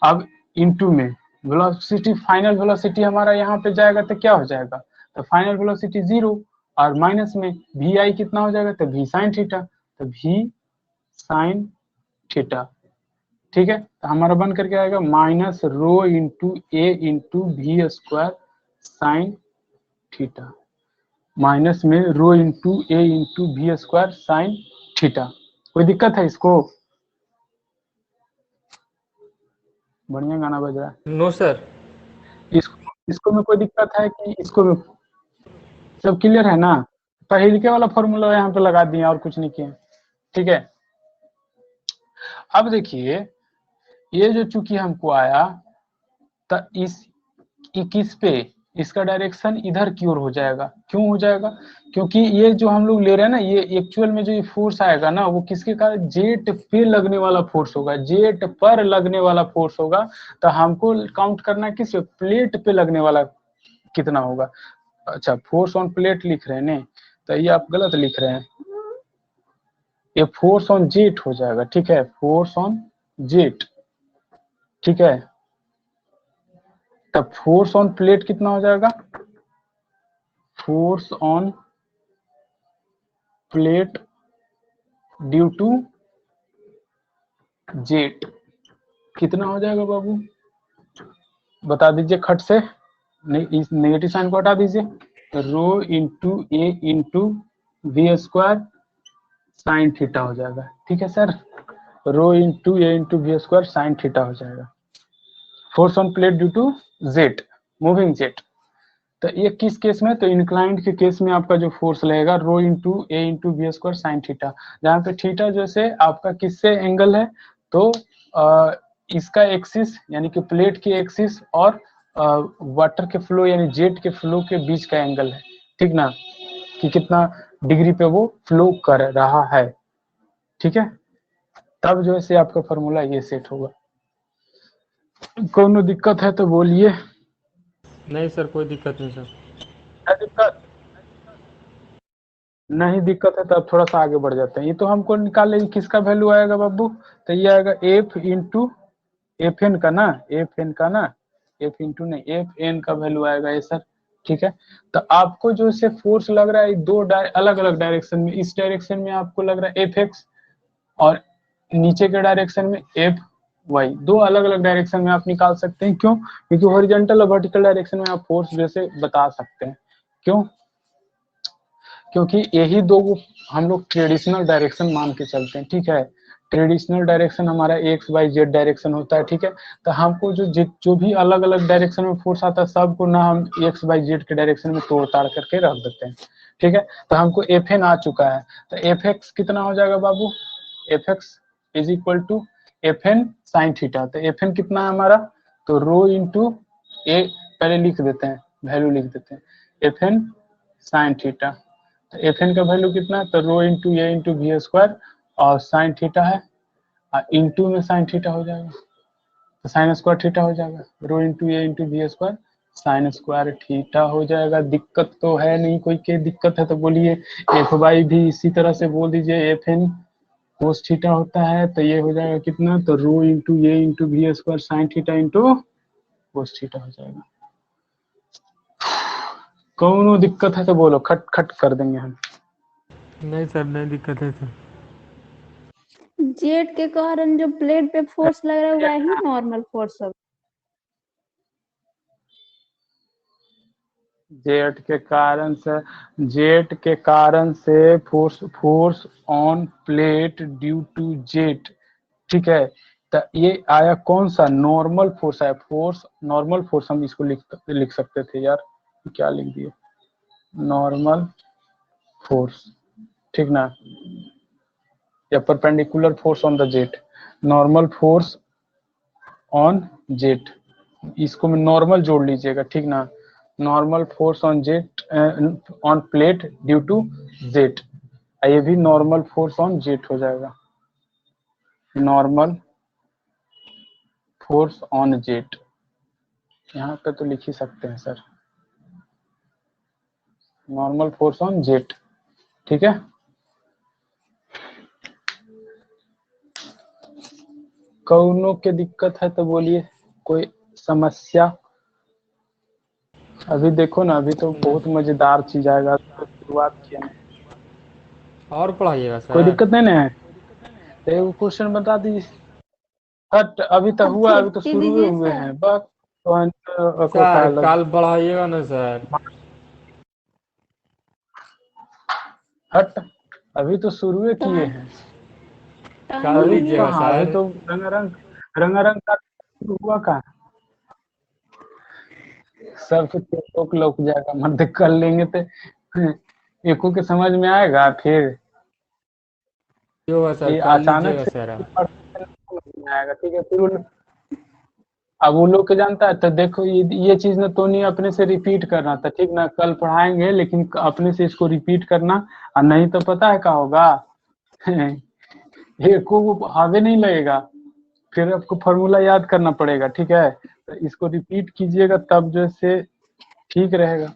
अब इंटू में वेलोसिटी, फाइनल वेलोसिटी हमारा यहाँ पे जाएगा तो क्या हो जाएगा, तो फाइनल वेलोसिटी 0 और माइनस में वी आई कितना हो जाएगा, तो वी साइन थीटा, तो वी साइन थीटा, ठीक है। तो हमारा बन करके आएगा minus rho into A into V square sine theta, minus में rho into A into V square sine theta. कोई दिक्कत है इसको? बढ़िया गाना बज रहा है। No sir. इसको में कोई दिक्कत है कि इसको में सब क्लियर है ना? पहले के वाला फॉर्मूला यहाँ पे लगा दिए और कुछ नहीं किए, ठीक है। अब देखिए ये जो चूंकि हमको आया तो इस 21 पे इसका डायरेक्शन इधर की ओर हो जाएगा। क्यों हो जाएगा, क्योंकि ये जो हम लोग ले रहे हैं ना, ये एक्चुअल में जो ये फोर्स आएगा ना वो किसके कारण, जेट पे लगने वाला फोर्स होगा, जेट पर लगने वाला फोर्स होगा। तो हमको काउंट करना है किस पे, प्लेट पे लगने वाला कितना होगा। अच्छा फोर्स ऑन प्लेट लिख रहे हैं नहीं, तो ये आप गलत लिख रहे हैं, ये फोर्स ऑन जेट हो जाएगा, ठीक है, फोर्स ऑन जेट, ठीक है। तब फोर्स ऑन प्लेट कितना हो जाएगा, force on plate due to jet कितना हो जाएगा बाबू, बता दीजिए खट से, इस नेगेटिव साइन को हटा दीजिए, rho into A into V square sine theta हो जाएगा, ठीक है sir, rho into A into V square sine theta हो जाएगा, force on plate due to jet, moving jet. तो ये किस केस में, तो इंक्लाइंड के केस में आपका जो फोर्स लगेगा rho into A into V square sine theta, जहाँ पे थीटा जैसे आपका किससे एंगल है, तो इसका एक्सिस यानी कि प्लेट की एक्सिस और वाटर के फ्लो यानी जेट के फ्लो के बीच का एंगल है, ठीक ना, कि कितना डिग्री पे वो फ्लो कर रहा है, ठीक है। तब जो है आपका फॉर्मूला ये सेट होगा। कोनो दिक्कत है तो बोलिए। नहीं सर कोई दिक्कत नहीं सर। दिक्कत नहीं, दिक्कत है तो अब थोड़ा सा आगे बढ़ जाते हैं। ये तो हमको निकाल लेंगे किसका वैल्यू आएगा बाबू, तो ये आएगा एफ इंटू एफ एन का ना, एफ एन का ना, एफ इंटू नहीं एफ एन का वैल्यू आएगा ये सर, ठीक है। तो आपको जो से फोर्स लग रहा है दो अलग अलग डायरेक्शन में, इस डायरेक्शन में आपको लग रहा है एफ एक्स और नीचे के डायरेक्शन में एफ वाई, दो अलग अलग डायरेक्शन में आप निकाल सकते हैं। क्यों, क्योंकि हॉरिजॉन्टल और वर्टिकल डायरेक्शन में आप फोर्स जैसे बता सकते हैं। क्यों, क्योंकि यही दो हम लोग ट्रेडिशनल डायरेक्शन मान के चलते हैं, ठीक है। ट्रेडिशनल डायरेक्शन हमारा एक्स वाई जेड डायरेक्शन होता है, ठीक है। तो हमको जो भी अलग अलग डायरेक्शन में फोर्स आता है सबको ना हम एक्स वाई जेड के डायरेक्शन में तोड़ ताड़ करके रख देते हैं, ठीक है। तो हमको एफ एन आ चुका है, तो एफ एक्स कितना हो जाएगा बाबू, F X is equal to F N sine theta. तो एफ एन कितना है हमारा, तो रो इंटू ए, पहले लिख देते हैं, वैल्यू लिख देते हैं, एफ एन साइन थीटा। तो एफ एन का वैल्यू कितना है, तो rho into A into V square, और साइन थीटा है, और इंटू में साइन थीटा हो जाएगा, तो साइन स्क्वायर थीटा हो जाएगा, rho into A into V square sine square theta हो जाएगा। दिक्कत तो है नहीं कोई, के दिक्कत है तो बोलिए। एफ वाई भी इसी तरह से बोल दीजिए, एफ एन कोस थीटा होता है, तो ये हो जाएगा कितना, तो rho into A into V square sine theta into cos theta हो जाएगा। कौन दिक्कत है तो बोलो, खट खट कर देंगे हम। नहीं सर, नहीं दिक्कत है सर। जेट के कारण जो प्लेट पे फोर्स लग रहा है वही नॉर्मल फोर्स है। जेट के कारण से force on plate due to jet, ठीक है। तो ये आया कौन सा, नॉर्मल फोर्स आया, फोर्स नॉर्मल फोर्स हम इसको लिख सकते थे यार, क्या लिख दिए, नॉर्मल फोर्स, ठीक ना, या perpendicular force on the jet, normal force on jet, इसको में नॉर्मल जोड़ लीजिएगा, ठीक ना, normal force on jet on plate due to jet, ये भी नॉर्मल फोर्स ऑन जेट हो जाएगा, नॉर्मल फोर्स ऑन जेट, यहाँ पे तो लिख ही सकते हैं sir, normal force on jet, ठीक है। कौनों के दिक्कत है तो बोलिए, कोई समस्या। अभी देखो ना, अभी तो बहुत मजेदार चीज आएगा, तो शुरुआत किया ना, और पढ़ाइएगा सर। कोई दिक्कत नहीं ना है, तो एक क्वेश्चन बता दीजिए। हट, अभी तो हुआ, अभी तो शुरू हुए हैं बस, सर कल पढ़ाइएगा ना सर। हट, अभी तो शुरू किए हैं, कल लीजिएगा कहाँ, अभी सर। तो रंगारंग का हुआ कहाँ, सब तो लौक जाएगा, मर्द कर लेंगे तो एको के समझ में आएगा, फिर सर ये कल अचानक लीजिएगा से सर। आएगा, ठीक है। फिर अब वो लोग के जानता है, तो देखो ये चीज ना तो नहीं अपने से रिपीट करना था, ठीक ना, कल पढ़ाएंगे लेकिन अपने से इसको रिपीट करना, और नहीं तो पता है क्या होगा एको हावे नहीं लगेगा, फिर आपको फॉर्मूला याद करना पड़ेगा, ठीक है। तो इसको रिपीट कीजिएगा तब जैसे ठीक रहेगा,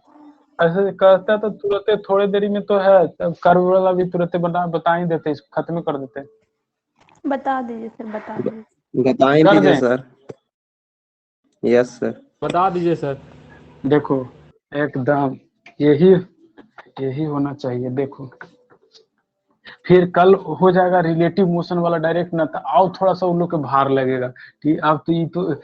ऐसे करता तो तुरंत थोड़ी देरी में तो है, तब कर्व वाला भी तुरंत बता ही देते, इसको खत्म कर देते। बता दीजिए सर, बता दीजिए, बता ही दीजिए सर। यस सर, बता दीजिए सर। देखो एकदम यही होना चाहिए, देखो फिर कल हो जाएगा रिलेटिव मोशन वाला डायरेक्ट ना, तो आओ थोड़ा सा उन लोग के भार लगेगा कि अब तो ये तो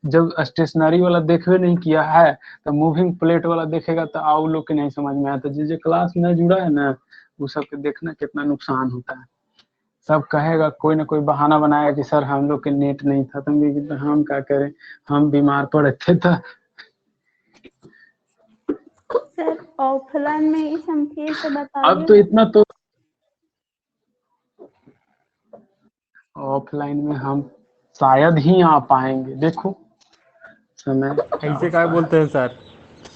जब स्टेशनरी वाला देखवे नहीं किया है, तो मूविंग प्लेट वाला देखेगा तो आओ लोग के नहीं समझ में आया, तो जो क्लास में जुड़ा है ना वो सब के देखना कितना नुकसान होता है। सब कहेगा, कोई ना कोई बहाना बनाएगा कि सर हम लोग के नेट नहीं था, तो हम क्या करें, हम बीमार पड़े थे। तो सर ऑफलाइन में इस हम फिर से बता अब तो इतना तो ऑफलाइन में हम शायद ही आ पाएंगे, देखो समय ऐसे क्या बोलते हैं सर,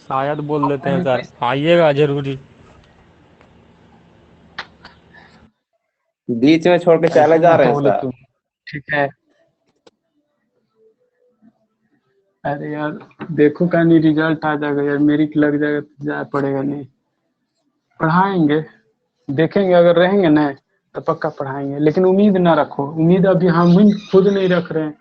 शायद बोल देते हैं सर, आइएगा जरूरी। बीच में छोड़ के चले जा रहे हैं सर। ठीक है, अरे यार देखो का नहीं रिजल्ट आ जाएगा यार, मेरिट लग जाएगा तो जा पड़ेगा, नहीं पढ़ाएंगे, देखेंगे अगर रहेंगे ना तो पक्का पढ़ाएंगे, लेकिन उम्मीद ना रखो, उम्मीद अभी हम ही खुद नहीं रख रहे हैं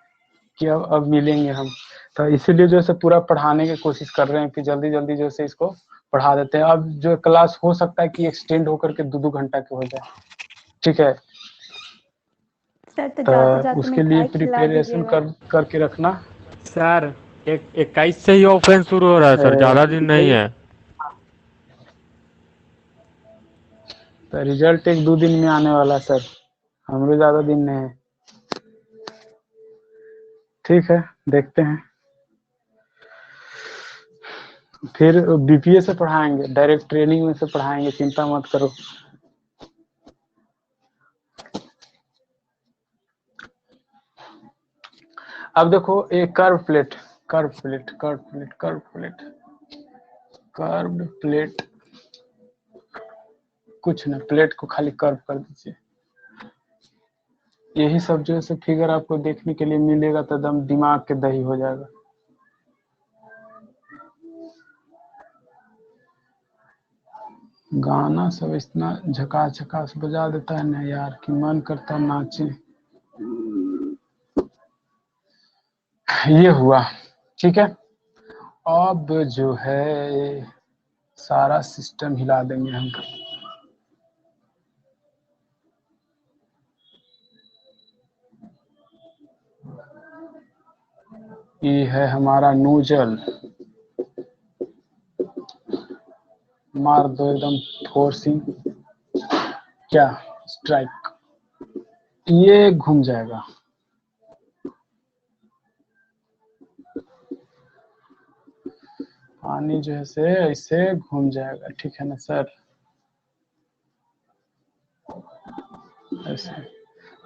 कि अब मिलेंगे हम, तो इसीलिए जो है पूरा पढ़ाने की कोशिश कर रहे हैं कि जल्दी जल्दी जो है इसको पढ़ा देते हैं। अब जो क्लास हो सकता है कि एक्सटेंड होकर के 2-2 घंटा के हो जाए, ठीक है। तो उसके लिए प्रिपरेशन करके रखना सर। 21 से ही ऑफलाइन शुरू हो रहा है सर, ज्यादा दिन नहीं है। तो रिजल्ट 1-2 दिन में आने वाला है सर, हमरो ज्यादा दिन नहीं है। ठीक है, देखते हैं। फिर बीपीए से पढ़ाएंगे, डायरेक्ट ट्रेनिंग में से पढ़ाएंगे, चिंता मत करो। अब देखो एक कर्व प्लेट, कर्व्ड प्लेट, कुछ ना, प्लेट को खाली कर्व कर दीजिए। यही सब जो है फिगर आपको देखने के लिए मिलेगा तो एकदम दिमाग के दही हो जाएगा। गाना सब इतना झकास झकास बजा देता है ना यार कि मन करता है नाचे। ये हुआ, ठीक है। अब जो है सारा सिस्टम हिला देंगे हम। ये है हमारा नोजल, मार दो एकदम फोर्सिंग, क्या स्ट्राइक, ये घूम जाएगा। पानी जो है से ऐसे घूम जाएगा, ठीक है ना सर, ऐसे।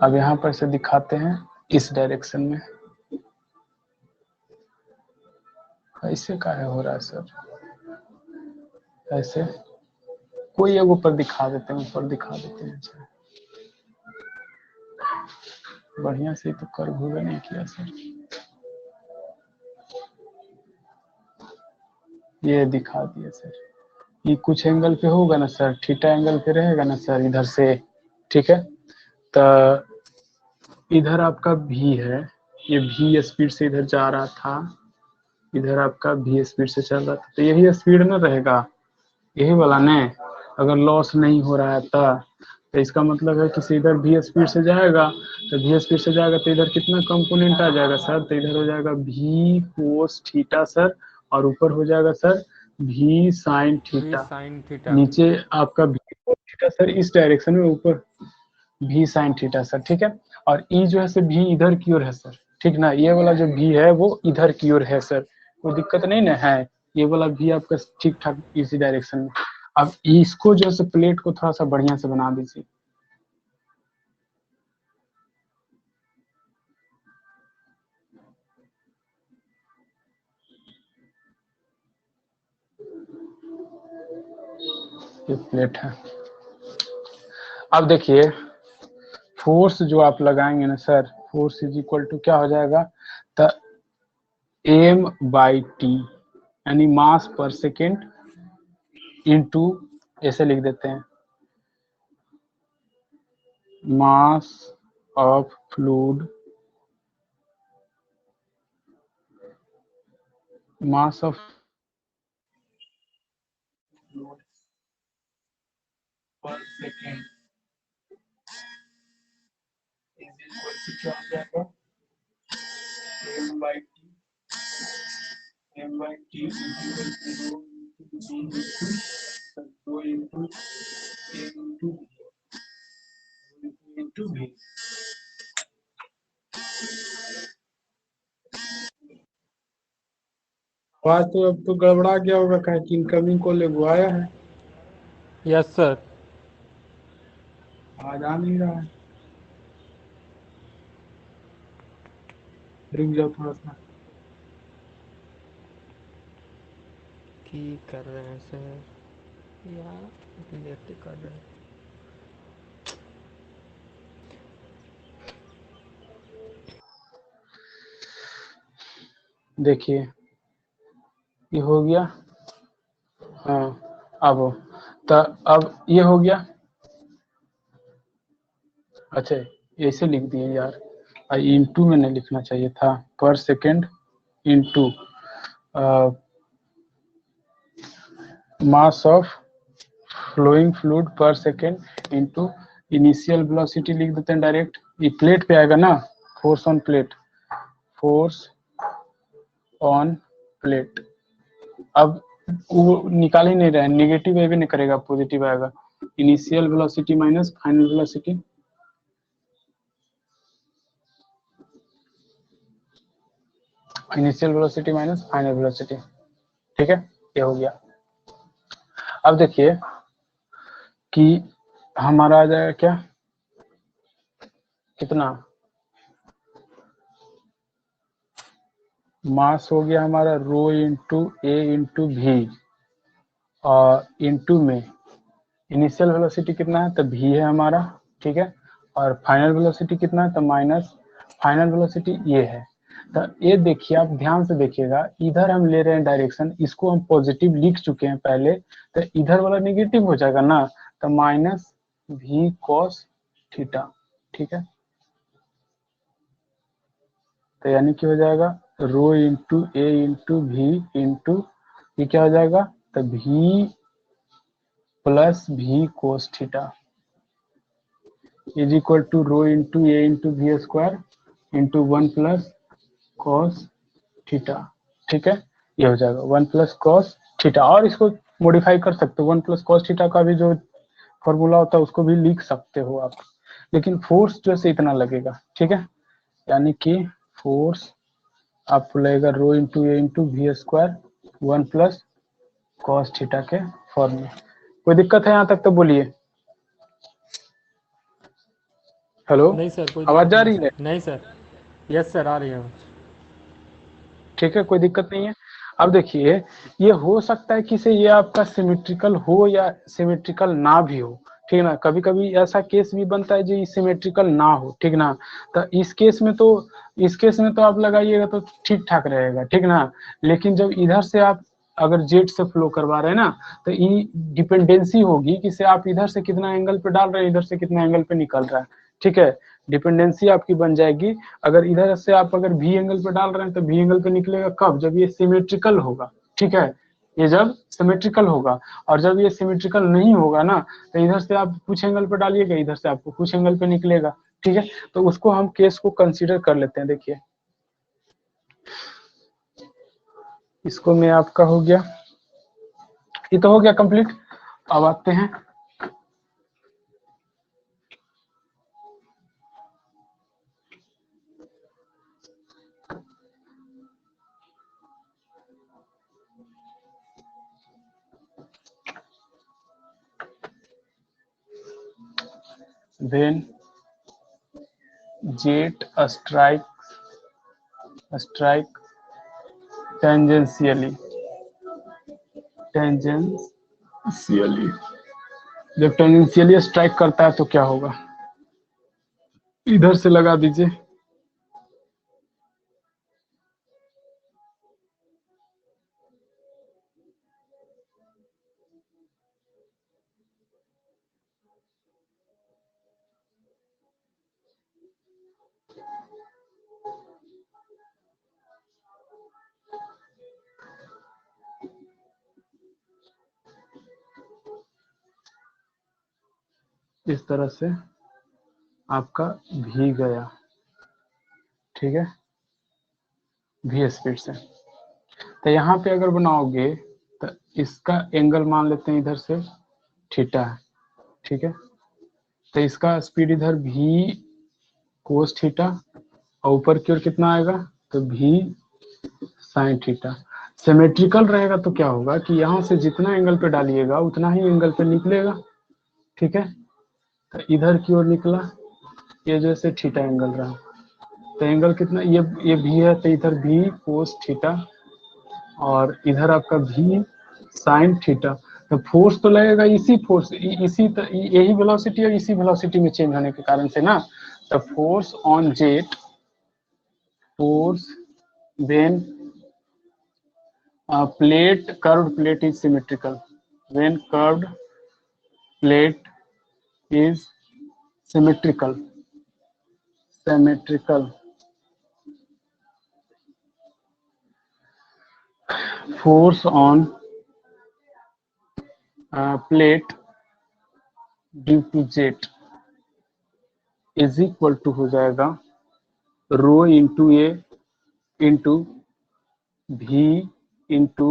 अब यहाँ पर से दिखाते हैं इस डायरेक्शन में, ऐसे काहे हो रहा है सर, ऐसे कोई एक ऊपर दिखा देते हैं, ऊपर दिखा देते हैं। अच्छा बढ़िया से तो कर हुआ नहीं किया सर, ये दिखा दिया सर। ये कुछ एंगल पे होगा ना सर, थीटा एंगल पे रहेगा ना सर इधर से, ठीक है। तो इधर आपका भी है, ये भी स्पीड से इधर जा रहा था, इधर आपका भी स्पीड से चल रहा था, तो यही स्पीड ना रहेगा, यही वाला ने, अगर लॉस नहीं हो रहा है तो इसका मतलब है कि इधर भी स्पीड से जाएगा, तो भी स्पीड से जाएगा तो इधर कितना कंपोनेंट आ जाएगा सर, तो इधर हो जाएगा भी कोस थीटा सर, और ऊपर हो जाएगा सर भी साइन थीटा, नीचे आपका भी कोस थीटा सर इस डायरेक्शन में, ऊपर भी साइन थीटा सर, ठीक है। और ई जो है सर भी इधर की ओर है सर, ठीक ना, ये वाला जो भी है वो इधर की ओर है सर, कोई दिक्कत नहीं ना है, ये वाला भी आपका ठीक ठाक इसी डायरेक्शन में। अब इसको जो है प्लेट को थोड़ा सा बढ़िया से बना दीजिए। ये प्लेट है। अब देखिए फोर्स जो आप लगाएंगे ना sir, force is equal to क्या हो जाएगा, तो m/t यानी मास पर सेकेंड इनटू, ऐसे लिख देते हैं, mass of fluid, mass of fluid पर सेकेंड इज इक्वल टू क्या हो जाएगा, m/t is equal to v। आवाज तो अब तो गड़बड़ा गया होगा, कहीं कि इनकमिंग कॉल एगो आया है। Yes sir. आवाज आ नहीं रहा है, रुक जाओ थोड़ा सा। की कर रहे हैं सर, या डिलीट कर रहे हैं। देखिए ये हो गया, हाँ अब हो, तो अब ये हो गया। अच्छा ऐसे लिख दिए यार, इनटू में नहीं लिखना चाहिए था, पर second into mass of flowing fluid पर सेकेंड इनटू इनिशियल वेलोसिटी लिख देते हैं डायरेक्ट, ये प्लेट पे आएगा ना, force on plate, force on plate. अब वो निकाल ही नहीं रहे, नेगेटिव भी नहीं करेगा, पॉजिटिव आएगा, initial velocity minus final velocity, initial velocity minus final velocity, ठीक है, ये हो गया। अब देखिए कि हमारा आ जाएगा क्या, कितना मास हो गया हमारा रो इंटू ए इंटू भी, और इंटू में इनिशियल वेलोसिटी कितना है, तो भी है हमारा, ठीक है, और फाइनल वेलोसिटी कितना है, तो माइनस फाइनल वेलोसिटी ये है। तो ये देखिए, आप ध्यान से देखिएगा, इधर हम ले रहे हैं डायरेक्शन, इसको हम पॉजिटिव लिख चुके हैं पहले, तो इधर वाला नेगेटिव हो जाएगा ना, तो माइनस भी कॉस थीटा, ठीक है, तो यानी कि हो जाएगा rho into A into V into ये क्या हो जाएगा, तो V plus V cos theta is equal to rho into A into V square into 1 plus cos theta, ठीक है, ये हो जाएगा 1 प्लस कॉस थीटा। और इसको मॉडिफाई कर सकते हो, 1 प्लस कॉस थीटा का भी जो फॉर्मूला होता है उसको भी लिख सकते हो आप, लेकिन फोर्स जो से इतना लगेगा, ठीक है, यानी कि फोर्स आपको लगेगा rho into A into V square 1 plus cos theta के फॉर्म में। कोई दिक्कत है यहाँ तक तो बोलिए। हेलो, नहीं सर, कोई आवाज दिक्कत जा नहीं रही है? नहीं सर, यस सर, आ रही है। ठीक है, कोई दिक्कत नहीं है। अब देखिए, ये हो सकता है कि से ये आपका सिमेट्रिकल हो या सिमेट्रिकल ना भी हो, ठीक ना, कभी कभी ऐसा केस भी बनता है जो सिमेट्रिकल ना हो, ठीक ना, तो इस केस में तो आप लगाइएगा तो ठीक ठाक रहेगा, ठीक ना, लेकिन जब इधर से आप अगर जेट से फ्लो करवा रहे हैं ना, तो ये डिपेंडेंसी होगी कि से आप इधर से कितना एंगल पे डाल रहे हैं, इधर से कितना एंगल पे निकल रहा है, ठीक है, डिपेंडेंसी आपकी बन जाएगी। अगर इधर से आप अगर भी एंगल पे डाल रहे हैं तो भी एंगल पे निकलेगा कब, जब ये सिमेट्रिकल होगा, ठीक है, ये जब सिमेट्रिकल होगा, और जब ये सिमेट्रिकल नहीं होगा ना, तो इधर से आप कुछ एंगल पे डालिएगा, इधर से आपको कुछ एंगल पे निकलेगा, ठीक है, तो उसको हम केस को कंसीडर कर लेते हैं। देखिए, इसको में आपका हो गया, ये तो हो गया कंप्लीट। अब आते हैं when jet strike tangentially, जब टेंजेंशियली स्ट्राइक करता है तो क्या होगा, इधर से लगा दीजिए, इस तरह से आपका भी गया, ठीक है, भी स्पीड से, तो यहाँ पे अगर बनाओगे तो इसका एंगल मान लेते हैं इधर से थीटा है, ठीक है, तो इसका स्पीड इधर भी कोस थीटा, और ऊपर की ओर कितना आएगा, तो भी साइन थीटा। सिमेट्रिकल रहेगा तो क्या होगा कि यहाँ से जितना एंगल पे डालिएगा उतना ही एंगल पे निकलेगा, ठीक है, तो इधर की ओर निकला, ये जैसे थीटा एंगल रहा, तो एंगल कितना, ये भी है, तो इधर भी कोस थीटा, और इधर आपका भी साइन थीटा। तो फोर्स तो लगेगा इसी फोर्स, यही वेलोसिटी और इसी वेलोसिटी में चेंज होने के कारण से ना, तो force on jet, force when curved plate is symmetrical, when curved plate is symmetrical, force on plate due to jet is equal to हो जाएगा rho into A into V into,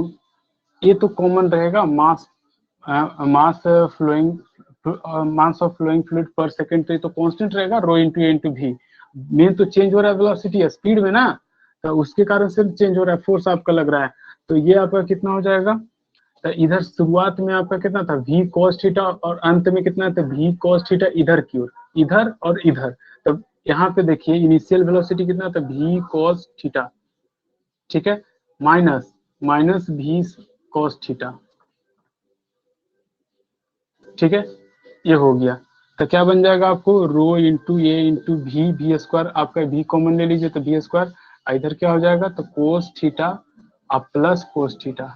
ये तो कॉमन रहेगा, mass flowing mass of flowing fluid per second, तो ये तो कांस्टेंट रहेगा, rho into A into V. Main तो चेंज हो रहा है वेलोसिटी स्पीड में ना, तो उसके कारण से चेंज हो रहा है, फोर्स आपका लग रहा है। तो ये आपका कितना हो जाएगा, तो इधर शुरुआत में आपका कितना था v cos थीटा, और अंत में कितना था v cos थीटा इधर की ओर, इधर और इधर। तो यहाँ पे देखिए इनिशियल वेलोसिटी कितना था v cos थीटा, ठीक है, माइनस v cos थीटा, ठीक है, ये हो गया। तो क्या बन जाएगा आपको, रो into A into V square, आपका v कॉमन ले लीजिए तो v स्क्वायर, इधर क्या हो जाएगा, तो कोस थीटा अब प्लस कोस थीटा,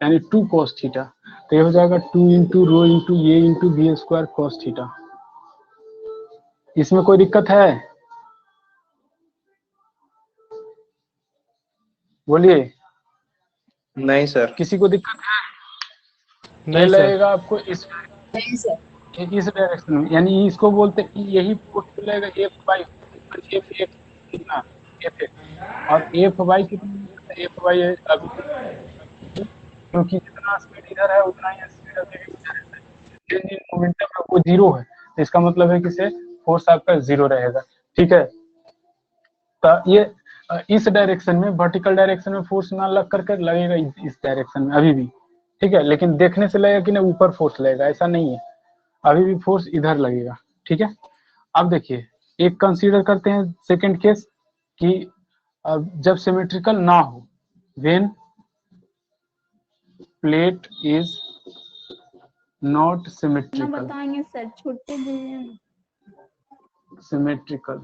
यानी 2 cos थीटा। तो ये हो जाएगा 2 into rho into A into B square cos theta. इसमें कोई दिक्कत है, बोलिए, नहीं सर। किसी को दिक्कत है? ये नहीं सर। लगेगा आपको इस डायरेक्शन में, यानी इसको बोलते हैं, यही फोर्स लगेगा एफ बाई एफ एक्स कितना एफ एक्स, और एफ वाई कितना एफ वाई है अभी, क्योंकि जितना स्पीड इधर है उतना ही स्पीड अभी भी इधर है, चेंज इन मोमेंटम में वो जीरो है, तो इसका मतलब है कि से फोर्स आपका जीरो रहेगा, ठीक है। तो ये इस डायरेक्शन में, वर्टिकल डायरेक्शन में फोर्स ना लग करके लगेगा इस डायरेक्शन में अभी भी, ठीक है, लेकिन देखने से लगेगा कि ना ऊपर फोर्स लगेगा, ऐसा नहीं है, अभी भी फोर्स इधर लगेगा, ठीक है। अब देखिए एक कंसीडर करते हैं सेकंड केस कि जब सिमेट्रिकल ना हो, व्हेन प्लेट इज नॉट ना सिमेट्रिकल, बताएंगे सर, छुट्टी दीजिए। सिमेट्रिकल,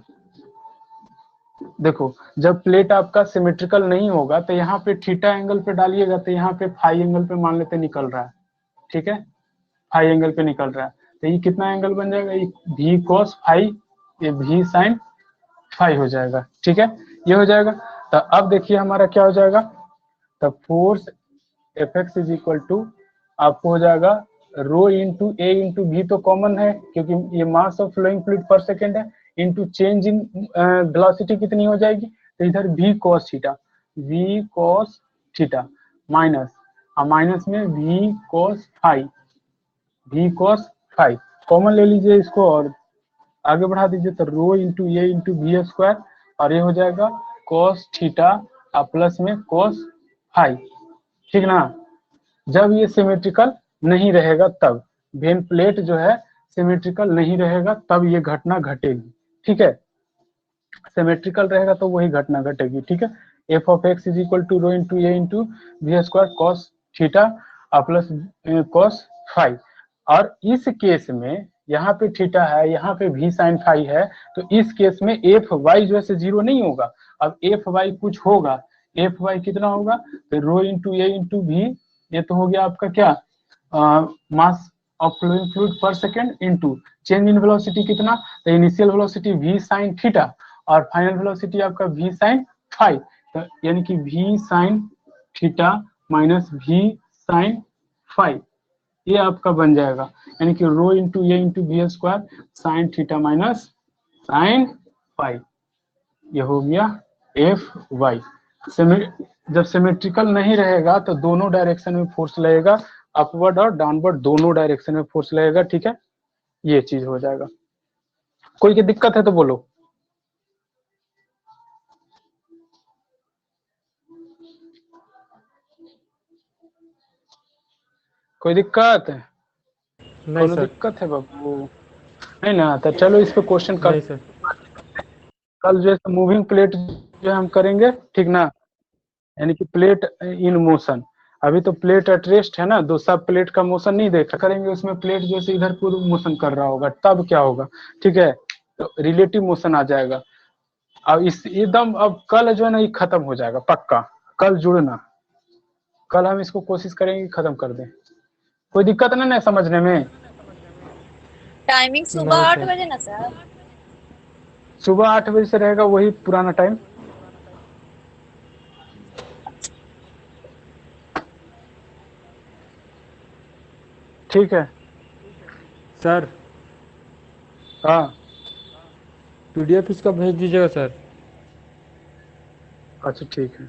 देखो जब प्लेट आपका सिमेट्रिकल नहीं होगा तो यहाँ पे थीटा एंगल पे डालिएगा, तो यहाँ पे फाई एंगल पे मान लेते निकल रहा है, ठीक है, फाई एंगल पे निकल रहा है, तो ये कितना एंगल बन जाएगा, ये भी कॉस फाई, ये भी साइन फाई हो जाएगा, ठीक है, ये हो जाएगा। तो अब देखिए हमारा क्या हो जाएगा, तो force F X is equal to आपको हो जाएगा रो इंटू ए इंटू भी, तो कॉमन है क्योंकि ये मास ऑफ फ्लोइंग फ्लूइड पर सेकेंड है, इंटू चेंज इन वेलोसिटी कितनी हो जाएगी, तो इधर v cos theta minus, minus में v cos फाई कॉमन ले लीजिए इसको और आगे बढ़ा दीजिए, तो rho into A into B square, और ये हो जाएगा cos थीटा प्लस में cos फाई, ठीक ना। जब ये सिमेट्रिकल नहीं रहेगा तब, वेन प्लेट जो है सिमेट्रिकल नहीं रहेगा तब ये घटना घटेगी, ठीक है, सिमेट्रिकल रहेगा तो वही घटना घटेगी, ठीक है। F of X is equal to rho into A into B square cos theta plus cos phi, और इस केस में यहाँ पे थीटा है, यहाँ पे भी साइन फाई है, तो इस केस में एफ वाई जो है जीरो नहीं होगा, अब एफ वाई कुछ होगा, एफ वाई कितना होगा, तो रो इंटू ए इंटू भी, ये तो हो गया आपका क्या, मास ऑफ फ्लोइंग फ्लूइड पर second into change in velocity कितना, तो initial velocity v sine theta और फाइनल वेलोसिटी आपका v साइन फाई, तो यानी कि v sine theta minus v sine phi, ये आपका बन जाएगा, यानी कि rho into A into B square sine theta minus sine phi, ये हो गया एफ वाई। जब सिमेट्रिकल नहीं रहेगा तो दोनों डायरेक्शन में फोर्स लगेगा, अपवर्ड और डाउनवर्ड दोनों डायरेक्शन में फोर्स लगेगा, ठीक है, ये चीज हो जाएगा। कोई की दिक्कत है तो बोलो, कोई दिक्कत है, नहीं कोई सर। दिक्कत है बाबू, नहीं ना, तो चलो इस पे क्वेश्चन कर, नहीं सर। कल जो है मूविंग प्लेट जो हम करेंगे, ठीक ना, यानी कि प्लेट इन मोशन, अभी तो प्लेट एट रेस्ट है ना, दूसरा प्लेट का मोशन नहीं देखा करेंगे, उसमें प्लेट जैसे इधर पूर्व मोशन कर रहा होगा तब क्या होगा, ठीक है, तो रिलेटिव मोशन आ जाएगा। अब इस एकदम अब कल जो है ना ये खत्म हो जाएगा पक्का, कल जुड़ना, कल हम इसको कोशिश करेंगे खत्म कर दें, कोई दिक्कत ना समझने में। टाइमिंग सुबह 8 बजे ना सर, सुबह 8 बजे से रहेगा वही पुराना टाइम, ठीक है सर हाँ, PDF इसका भेज दीजिएगा सर। अच्छा ठीक है।